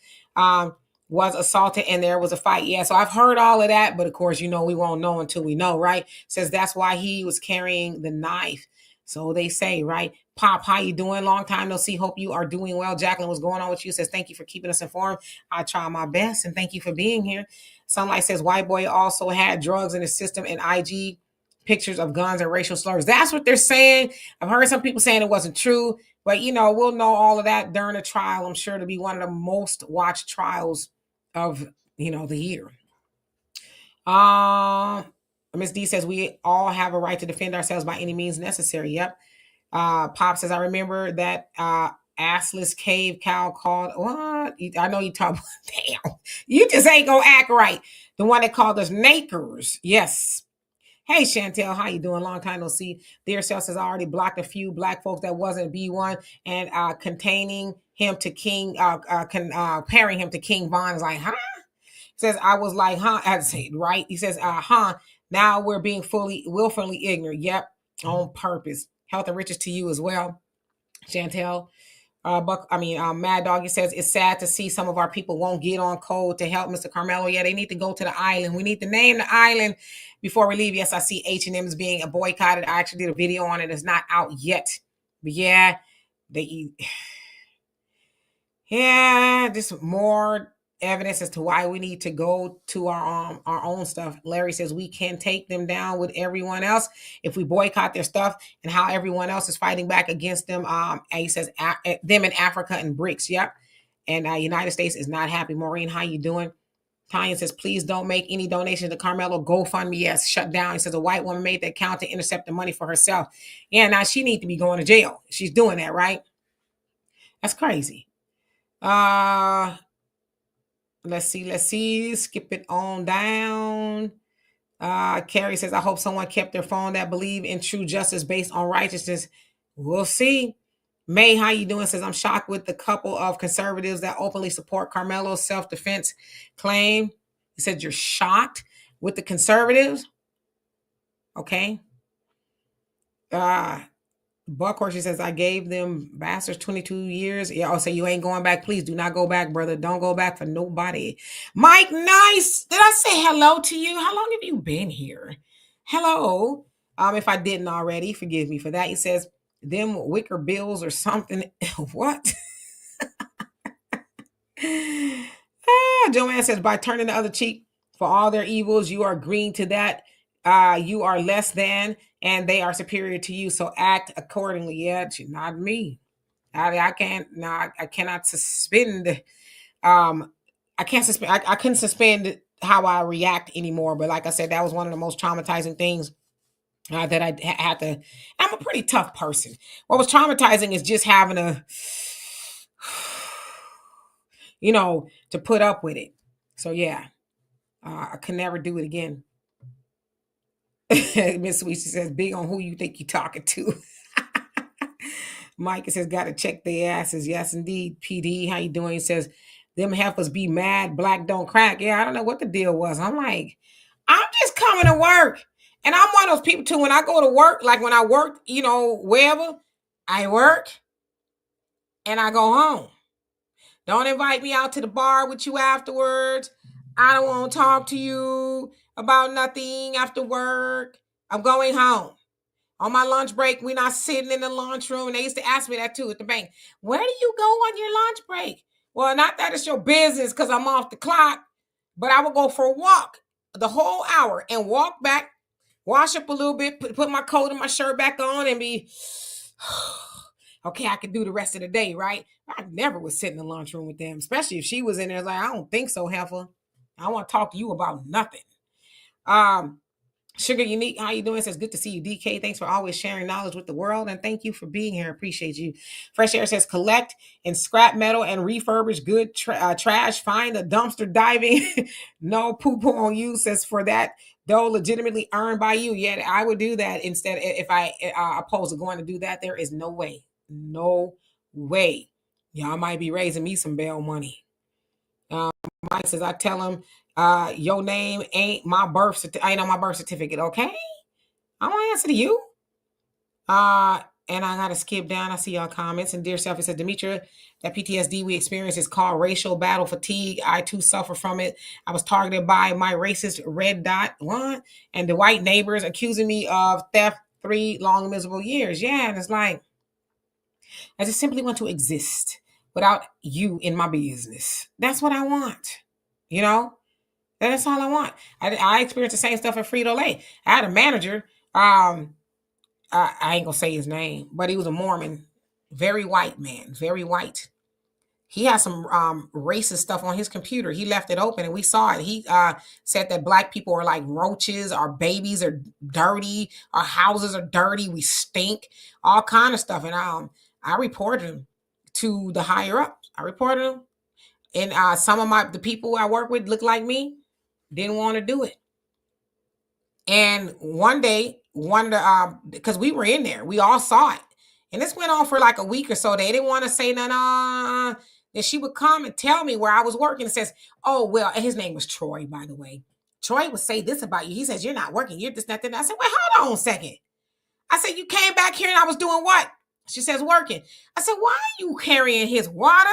Was assaulted and there was a fight. Yeah, so I've heard all of that, but of course, we won't know until we know, right? Says that's why he was carrying the knife. So they say, right? Pop, how you doing? Long time no see. Hope you are doing well. Jacqueline, what's going on with you? Says thank you for keeping us informed. I try my best and thank you for being here. Sunlight says white boy also had drugs in his system and IG pictures of guns and racial slurs. That's what they're saying. I've heard some people saying it wasn't true, but we'll know all of that during the trial. I'm sure to be one of the most watched trials of the year. Miss D says we all have a right to defend ourselves by any means necessary. Yep. Pop says I remember that assless cave cow called what? I know you talk about damn. You just ain't gonna act right. The one that called us nakers. Yes. Hey Chantel, how you doing? Long time no see. Dear Self says I already blocked a few Black folks that wasn't B1 and containing him to King, pairing him to King Von is like, huh? Says I was like, huh? I say right. He says, huh? Now we're being willfully ignorant. Yep, on purpose. Health and riches to you as well, Chantel. Mad Doggy says it's sad to see some of our people won't get on code to help Mr. Karmelo. Yeah, they need to go to the island. We need to name the island before we leave. Yes, I see H&M's being boycotted. I actually did a video on it. It's not out yet. But yeah, just more evidence as to why we need to go to our own stuff. Larry says we can take them down with everyone else if we boycott their stuff and how everyone else is fighting back against them. And he says them in Africa and BRICS. Yep. And United States is not happy. Maureen, how you doing? Tanya says, please don't make any donations to Karmelo. GoFundMe, yes, shut down. He says a white woman made that account to intercept the money for herself. Yeah, now she needs to be going to jail. She's doing that, right? That's crazy. Let's see. Skip it on down. Carrie says, I hope someone kept their phone that believe in true justice based on righteousness. We'll see. May, how you doing? Says, I'm shocked with the couple of conservatives that openly support Karmelo's self-defense claim. He said, you're shocked with the conservatives? Okay. Buckhorse, she says, I gave them bastards 22 years. Yeah, I'll say you ain't going back. Please do not go back, brother. Don't go back for nobody. Mike Nice, did I say hello to you? How long have you been here? Hello. If I didn't already, forgive me for that. He says, them wicker bills or something. What? Joanne says, by turning the other cheek for all their evils, you are agreeing to that. You are less than and they are superior to you, so act accordingly. Yeah, not me. I can't. No, I cannot suspend. I can't suspend. I couldn't suspend how I react anymore. But like I said, that was one of the most traumatizing things that I had to. I'm a pretty tough person. What was traumatizing is just having to, to put up with it. So yeah, I could never do it again. Miss Sweet says, big on who you think you're talking to. Mike says, gotta check their asses. Yes, indeed. PD, how you doing? He says, them heifers be mad, Black don't crack. Yeah, I don't know what the deal was. I'm like, I'm just coming to work. And I'm one of those people too, when I go to work, like when I work, wherever, I work and I go home. Don't invite me out to the bar with you afterwards. I don't want to talk to you about nothing after work. I'm going home. On my lunch break, we're not sitting in the lunchroom. And they used to ask me that too at the bank. Where do you go on your lunch break? Well, not that it's your business because I'm off the clock, but I would go for a walk. the whole hour and walk back, wash up a little bit, put my coat and my shirt back on, and be okay. I can do the rest of the day, right? I never would sit in the lunchroom with them, especially if she was in there. Like, I don't think so, heifer. I want to talk to you about nothing. Sugar Unique, how you doing? Says good to see you, DK. Thanks for always sharing knowledge with the world, and thank you for being here. Appreciate you. Fresh Air says collect and scrap metal and refurbish good trash. Find a dumpster diving. No poo poo on you. Says for that though legitimately earned by you. Yeah, I would do that instead. If I oppose to going to do that, there is no way, no way. Y'all might be raising me some bail money. Mike says, I tell him, your name ain't my ain't on my birth certificate, okay? I won't answer to you. And I gotta skip down. I see y'all comments. And dear self, it said, Demetria, that PTSD we experience is called racial battle fatigue. I too suffer from it. I was targeted by my racist red dot one and the white neighbors accusing me of theft 3 long miserable years. Yeah, and it's like I just simply want to exist without you in my business. That's what I want. You know? That's all I want. I experienced the same stuff at Frito-Lay. I had a manager, I ain't gonna say his name, but he was a Mormon, very white man, very white. He had some racist stuff on his computer. He left it open and we saw it. He said that black people are like roaches, our babies are dirty, our houses are dirty, we stink, all kind of stuff. And I reported him to the higher ups. I reported him. And some of the people I work with look like me, didn't want to do it. And one day, because we were in there, we all saw it. And this went on for like a week or so. They didn't want to say nothing. And she would come and tell me where I was working. And says, oh, well, and his name was Troy, by the way. Troy would say this about you. He says, you're not working. You're this, that, that. I said, well, hold on a second. I said, you came back here and I was doing what? She says, working. I said, why are you carrying his water?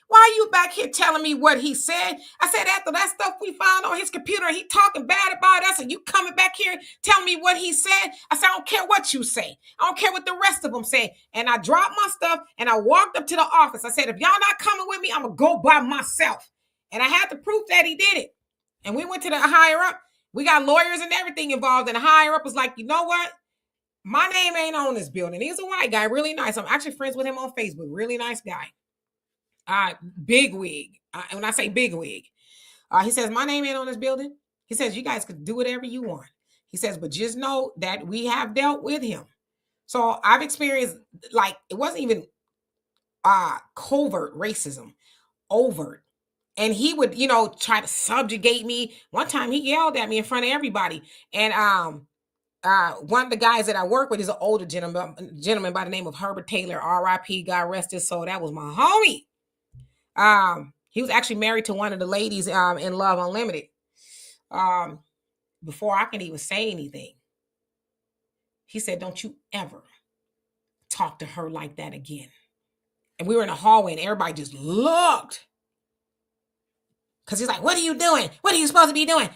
Why are you back here telling me what he said? I said, after that stuff we found on his computer, he talking bad about us, and you coming back here telling me what he said? I said, I don't care what you say. I don't care what the rest of them say. And I dropped my stuff, and I walked up to the office. I said, if y'all not coming with me, I'm going to go by myself. And I had the proof that he did it. And we went to the higher up. We got lawyers and everything involved, and the higher up was like, you know what? My name ain't on this building. He's a white guy, really nice. I'm actually friends with him on Facebook. Really nice guy. Big wig. When I say big wig, he says, my name ain't on this building. He says, you guys could do whatever you want. He says, but just know that we have dealt with him. So I've experienced, like, it wasn't even covert racism, overt. And he would, try to subjugate me. One time he yelled at me in front of everybody. And one of the guys that I work with is an older gentleman by the name of Herbert Taylor, RIP, God rest his soul. That was my homie. He was actually married to one of the ladies in Love Unlimited. Before I could even say anything, he said, don't you ever talk to her like that again. And we were in a hallway and everybody just looked. Because he's like, what are you doing? What are you supposed to be doing?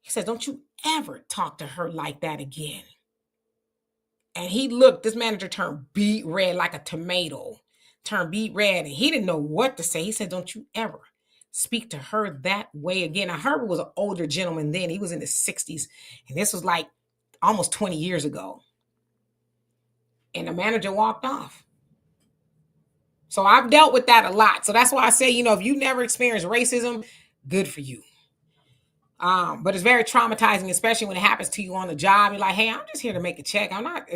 He said, don't you ever talk to her like that again. And he looked, this manager turned beet red like a tomato. Turned beet red, and he didn't know what to say. He said, don't you ever speak to her that way again. Now, Herbert was an older gentleman then. He was in his 60s, and this was like almost 20 years ago. And the manager walked off. So I've dealt with that a lot. So that's why I say, if you never experienced racism, good for you. But it's very traumatizing, especially when it happens to you on the job. You're like, hey, I'm just here to make a check. I'm not,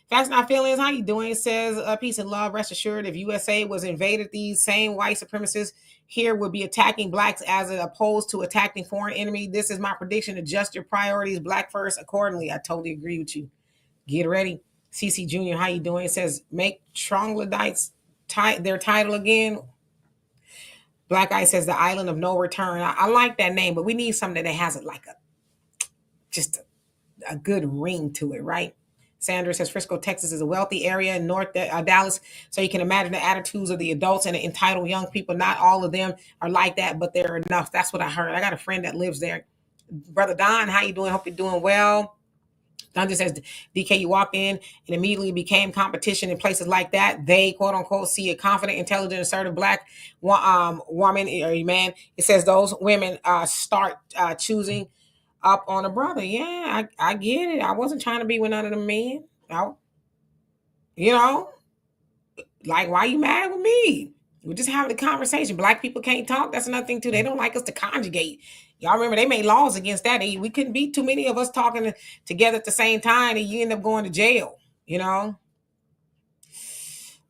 Facts Not Feelings, how you doing? It says, peace and love, rest assured, if USA was invaded, these same white supremacists here would be attacking blacks as opposed to attacking foreign enemy. This is my prediction. Adjust your priorities, black first, accordingly. I totally agree with you. Get ready. CC Jr., how you doing? It says, make troglodytes their title again. Black Eye says, the island of no return. I like that name, but we need something that has just a good ring to it, right? Sandra says Frisco, Texas is a wealthy area in North Dallas. So you can imagine the attitudes of the adults and the entitled young people. Not all of them are like that, but they're enough. That's what I heard. I got a friend that lives there. Brother Don, how you doing? Hope you're doing well. Thunder says, DK, you walk in and immediately became competition in places like that. They, quote unquote, see a confident, intelligent, assertive black woman or a man. It says those women start choosing up on a brother. Yeah, I get it. I wasn't trying to be with none of them men. You know, like, why you mad with me? We're just having a conversation. Black people can't talk. That's another thing, too. They don't like us to conjugate. Y'all remember they made laws against that. We couldn't be too many of us talking together at the same time and you end up going to jail, you know?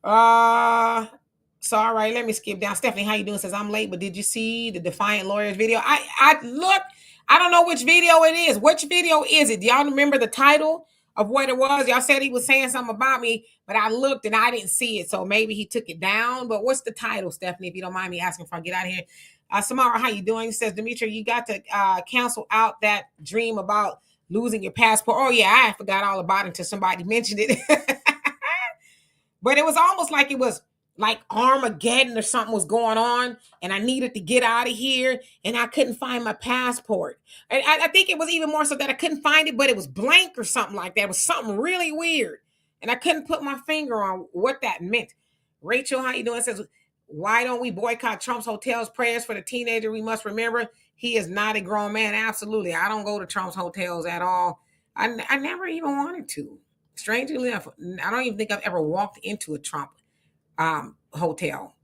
So all right, let me skip down. Stephanie, how you doing? Says I'm late, but did you see the Defiant Lawyers video? I look, I don't know which video it is. Which video is it? Do y'all remember the title of what it was? Y'all said he was saying something about me, but I looked and I didn't see it. So maybe he took it down. But what's the title, Stephanie? If you don't mind me asking before I get out of here. Samara, how you doing? Says Demetria, you got to cancel out that dream about losing your passport. Oh yeah, I forgot all about it until somebody mentioned it. But it was almost like it was like Armageddon or something was going on, and I needed to get out of here, and I couldn't find my passport. And I think it was even more so that I couldn't find it, but it was blank or something like that. It was something really weird, and I couldn't put my finger on what that meant. Rachel, how you doing? Says, why don't we boycott Trump's hotels? Prayers for the teenager. We must remember he is not a grown man. Absolutely. I don't go to Trump's hotels at all. I never even wanted to. Strangely enough, I don't even think I've ever walked into a Trump hotel.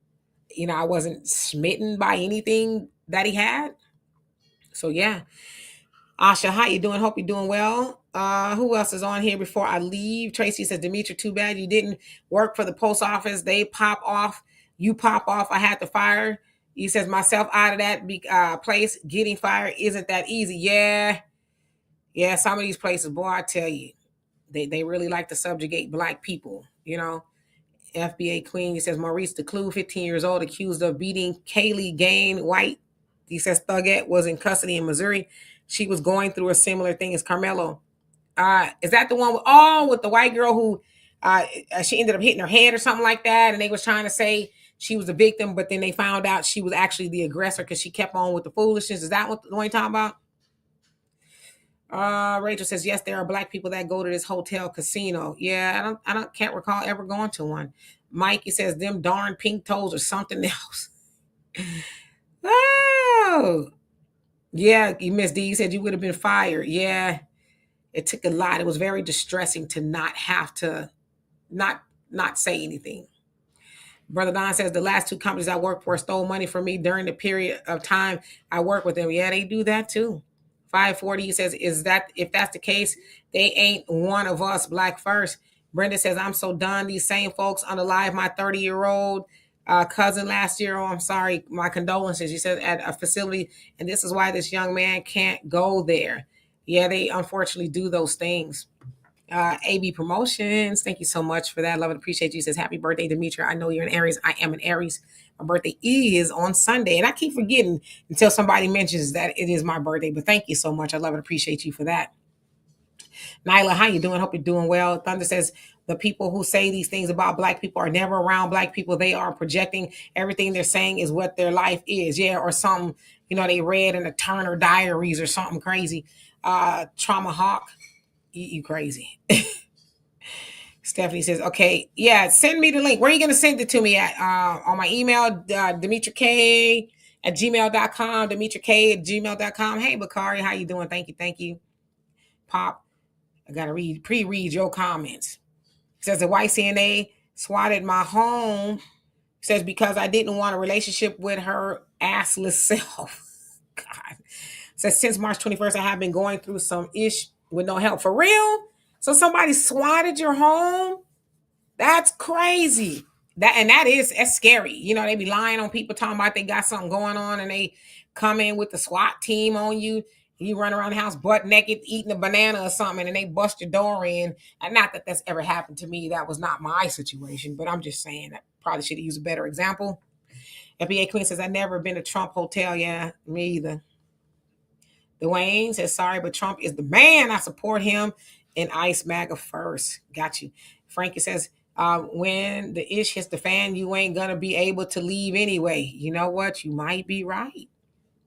You know, I wasn't smitten by anything that he had. So yeah. Asha, how you doing? Hope you're doing well. Who else is on here before I leave? Tracy says, Demetri, too bad you didn't work for the post office. They pop off. You pop off. I had to fire. He says, myself out of that place. Getting fired isn't that easy. Yeah. Yeah, some of these places, boy, I tell you, they really like to subjugate black people, you know. FBA Queen, he says, Maurice DeClue, 15 years old, accused of beating Kaylee Gain White. He says Thugette was in custody in Missouri. She was going through a similar thing as Karmelo. Is that the one with the white girl who she ended up hitting her head or something like that? And they was trying to say she was the victim, but then they found out she was actually the aggressor because she kept on with the foolishness. Is that what the one you're talking about? Rachel says, yes, there are black people that go to this hotel casino. Yeah, can't recall ever going to one. Mikey says, them darn pink toes or something else. Oh, yeah, you missed D. You said you would have been fired. Yeah, it took a lot. It was very distressing to not have to not say anything. Brother Don says, the last two companies I worked for stole money from me during the period of time I worked with them. Yeah, they do that too. 540 says, is that if that's the case, they ain't one of us, black first. Brenda says, I'm so done. These same folks unalive my 30-year-old cousin last year. Oh, I'm sorry. My condolences. She said at a facility, and this is why this young man can't go there. Yeah, they unfortunately do those things. AB Promotions, thank you so much for that. Love and appreciate you. Says, happy birthday, Demetria. I know you're an Aries. I am an Aries. My birthday is on Sunday, and I keep forgetting until somebody mentions that it is my birthday. But thank you so much. I love and appreciate you for that. Nyla, how you doing? Hope you're doing well. Thunder says, the people who say these things about black people are never around black people. They are projecting everything they're saying is what their life is. Yeah, or something, they read in the Turner Diaries or something crazy. Trauma Hawk, you crazy. Stephanie says, okay, yeah, send me the link. Where are you going to send it to me at? On my email, DemitraK@gmail.com, DemitraK@gmail.com. Hey, Bakari, how you doing? Thank you. Pop, I got to pre-read your comments. It says, the white CNA swatted my home. It says, because I didn't want a relationship with her assless self. God. It says, since March 21st, I have been going through some ish with no help. For real? So somebody swatted your home? That's crazy. That's scary. They be lying on people talking about they got something going on and they come in with the SWAT team on you. You run around the house butt naked eating a banana or something and they bust your door in. And not that that's ever happened to me. That was not my situation, but I'm just saying that probably should have used a better example. FBA Queen says, I've never been to Trump Hotel. Yeah, me either. Dwayne says, sorry, but Trump is the man. I support him and Ice MAGA first. Got you. Frankie says, when the ish hits the fan, you ain't going to be able to leave anyway. You know what? You might be right.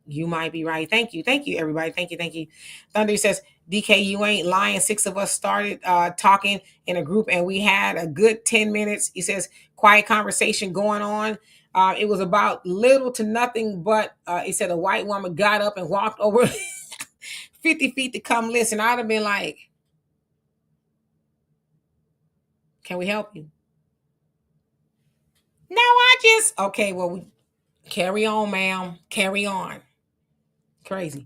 Thank you, everybody. Thank you. Thunder says, DK, you ain't lying. 6 of us started talking in a group, and we had a good 10 minutes. He says, quiet conversation going on. It was about little to nothing, but he said a white woman got up and walked over 50 feet to come listen. I'd have been like, can we help you? No, I just, okay, well, carry on, ma'am. Carry on. Crazy.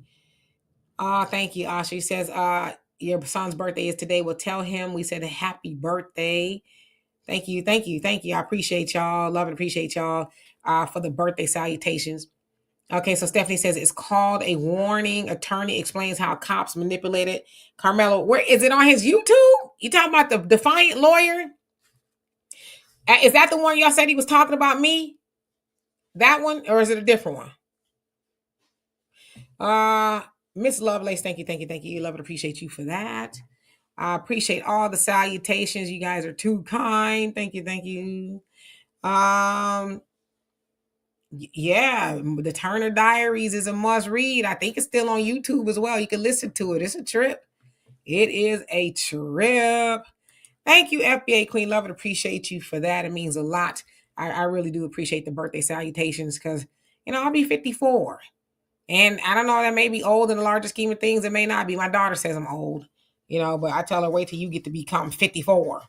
Thank you, Asha. She says, your son's birthday is today. We'll tell him we said happy birthday. Thank you, thank you, thank you. I appreciate y'all. Love and appreciate y'all for the birthday salutations. Okay, so Stephanie says it's called a warning. Attorney explains how cops manipulated Karmelo. Where is it on his YouTube? You talking about the defiant lawyer? Is that the one y'all said he was talking about me? That one, or is it a different one? Miss Lovelace, thank you, thank you, thank you. Love and appreciate you for that. I appreciate all the salutations. You guys are too kind. Thank you, thank you. Yeah, the Turner Diaries is a must read. I think it's still on YouTube as well. You can listen to it. It's a trip. It is a trip. Thank you, FBA Queen. Love and appreciate you for that. It means a lot. I really do appreciate the birthday salutations because, I'll be 54. And I don't know, that may be old in the larger scheme of things. It may not be. My daughter says I'm old, but I tell her, wait till you get to become 54.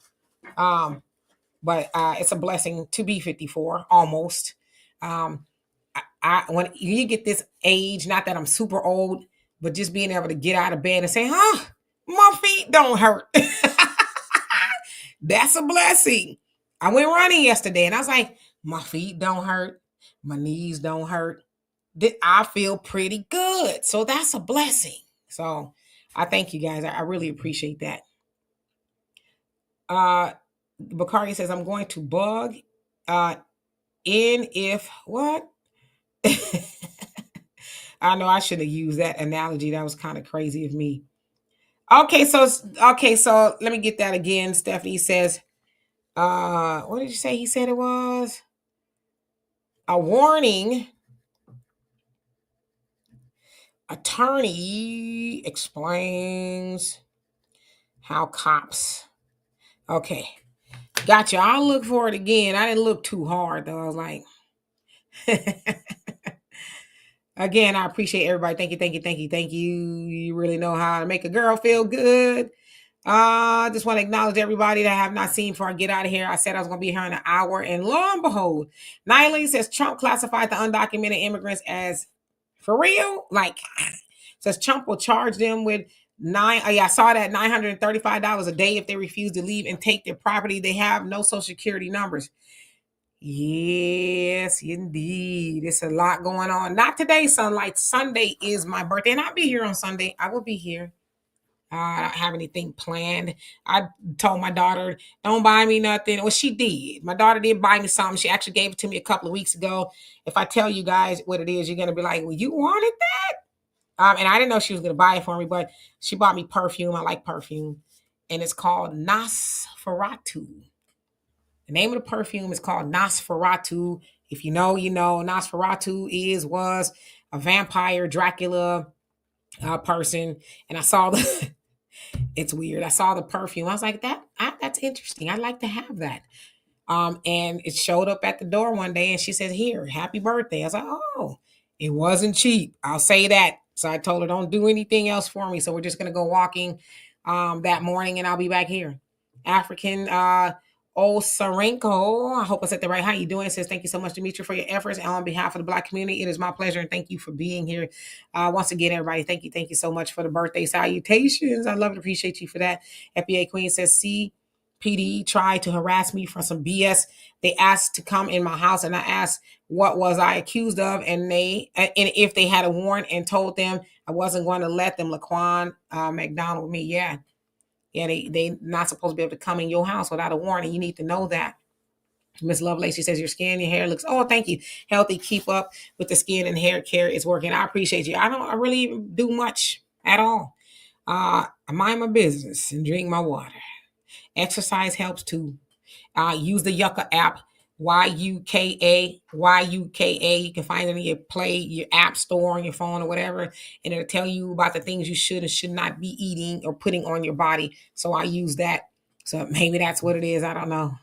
But it's a blessing to be 54, almost. When you get this age, not that I'm super old, but just being able to get out of bed and say, my feet don't hurt. That's a blessing. I went running yesterday and I was like, my feet don't hurt. My knees don't hurt. I feel pretty good. So that's a blessing. So I thank you guys. I really appreciate that. Bakari says, I'm going to bug in if what? I know I should have used that analogy. That was kind of crazy of me. Okay, so let me get that again. Stephanie says, what did you say he said it was? A warning. Attorney explains how cops. Okay. Gotcha. I'll look for it again. I didn't look too hard though. I was like, again, I appreciate everybody. Thank you, thank you, thank you, thank you. You really know how to make a girl feel good. I just want to acknowledge everybody that I have not seen before I get out of here. I said I was going to be here in an hour, and lo and behold, Nylene says Trump classified the undocumented immigrants as for real. Like, says Trump will charge them with I saw that $935 a day if they refuse to leave and take their property. They have no social security numbers. Yes, indeed. It's a lot going on. Not today, Sunlight. Sunday is my birthday, and I'll be here on Sunday. I will be here. I don't have anything planned. I told my daughter, don't buy me nothing. Well, she did. My daughter did buy me something. She actually gave it to me a couple of weeks ago. If I tell you guys what it is, you're going to be like, well, you wanted that? And I didn't know she was going to buy it for me, but she bought me perfume. I like perfume. And it's called Nosferatu. The name of the perfume is called Nosferatu. If you know, you know. Nosferatu was a vampire Dracula person. And I saw the... It's weird. I saw the perfume. I was like, that's interesting. I'd like to have that. And it showed up at the door one day and she said, here, happy birthday. I was like, oh, it wasn't cheap. I'll say that. So I told her, don't do anything else for me. So we're just going to go walking that morning and I'll be back here. African Osarenko, I hope I said that right. How you doing? It says, thank you so much, Demetri, for your efforts. And on behalf of the Black community, it is my pleasure. And thank you for being here. Once again, everybody, thank you so much for the birthday salutations. I love and appreciate you for that. FBA Queen says, CPD tried to harass me for some BS. They asked to come in my house and I asked what was I accused of and if they had a warrant and told them I wasn't going to let them. Laquan McDonald with me. Yeah, they not supposed to be able to come in your house without a warrant, and you need to know that. Miss Lovelace, she says your skin, your hair looks, oh, thank you, healthy. Keep up with the skin and hair care. It's working. I appreciate you. I really do much at all. I mind my business and drink my water. Exercise helps too. Use the Yucca app. YUKA. You can find it in your app store on your phone or whatever, and it'll tell you about the things you should and should not be eating or putting on your body. So I use that. So maybe that's what it is. I don't know.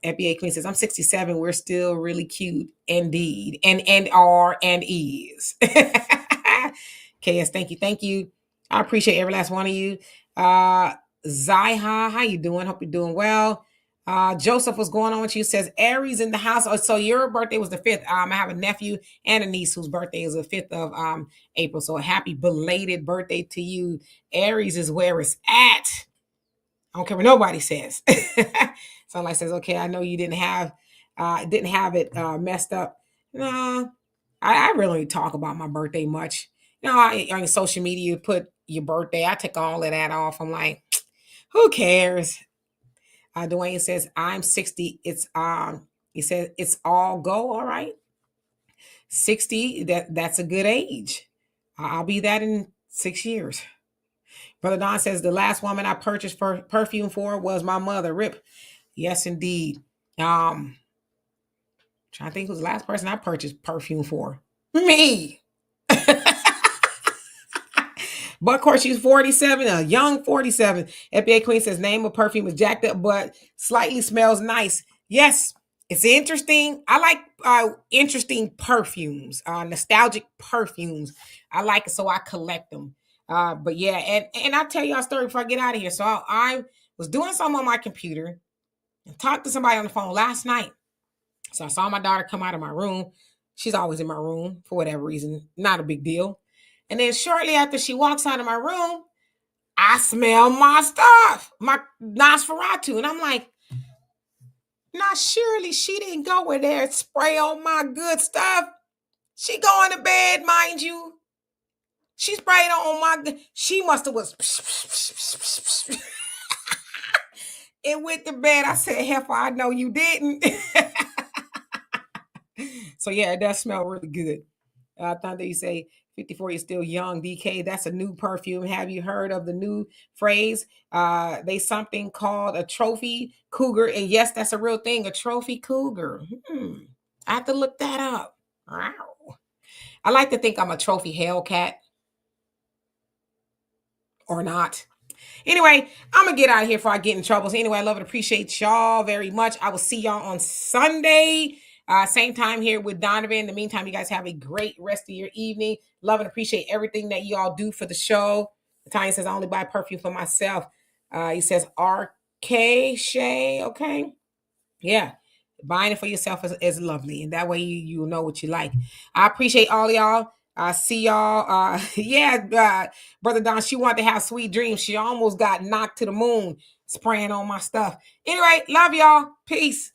FBA Queen says, I'm 67. We're still really cute. Indeed. And are and is. KS, thank you. Thank you. I appreciate every last one of you. Zyha, how you doing? Hope you're doing well. Joseph, what's going on with you? Says Aries in the house. Oh, so your birthday was the 5th. I have a nephew and a niece whose birthday is the 5th of April. So a happy belated birthday to you. Aries is where it's at. I don't care what nobody says. Somebody says, okay, I know you didn't have it messed up. No, I really don't talk about my birthday much. You know, on social media, you put your birthday. I take all of that off. I'm like, who cares? Dwayne says, I'm 60. He says it's all go. All right. 60, that's a good age. I'll be that in 6 years. Brother Don says the last woman I purchased perfume for was my mother. Rip. Yes, indeed. Trying to think who's the last person I purchased perfume for. Me. But of course, she's 47, a young 47. FBA Queen says name of perfume is jacked up, but slightly smells nice. Yes, it's interesting. I like interesting perfumes, nostalgic perfumes. I like it, so I collect them. But yeah, and I'll tell you a story before I get out of here. So I was doing something on my computer and talked to somebody on the phone last night. So I saw my daughter come out of my room. She's always in my room for whatever reason. Not a big deal. And then shortly after she walks out of my room, I smell my stuff, my Nosferatu. And I'm like, now surely she didn't go in there and spray on my good stuff. She going to bed, mind you. She sprayed on my good. She must have was. It went to bed. I said, heifer, I know you didn't. So yeah, it does smell really good. I thought you say 54, you're still young, DK. That's a new perfume. Have you heard of the new phrase? They something called a trophy cougar. And yes, that's a real thing, a trophy cougar. I have to look that up. Wow. I like to think I'm a trophy Hellcat. Or not. Anyway, I'm going to get out of here before I get in trouble. So anyway, I love and appreciate y'all very much. I will see y'all on Sunday. Same time here with Donovan. In the meantime, you guys have a great rest of your evening. Love and appreciate everything that you all do for the show. Italian says, I only buy perfume for myself. He says, RK Shay. Okay. Yeah. Buying it for yourself is lovely. And that way you know what you like. I appreciate all y'all. I see y'all. Brother Don, she wanted to have sweet dreams. She almost got knocked to the moon spraying on my stuff. Anyway, love y'all. Peace.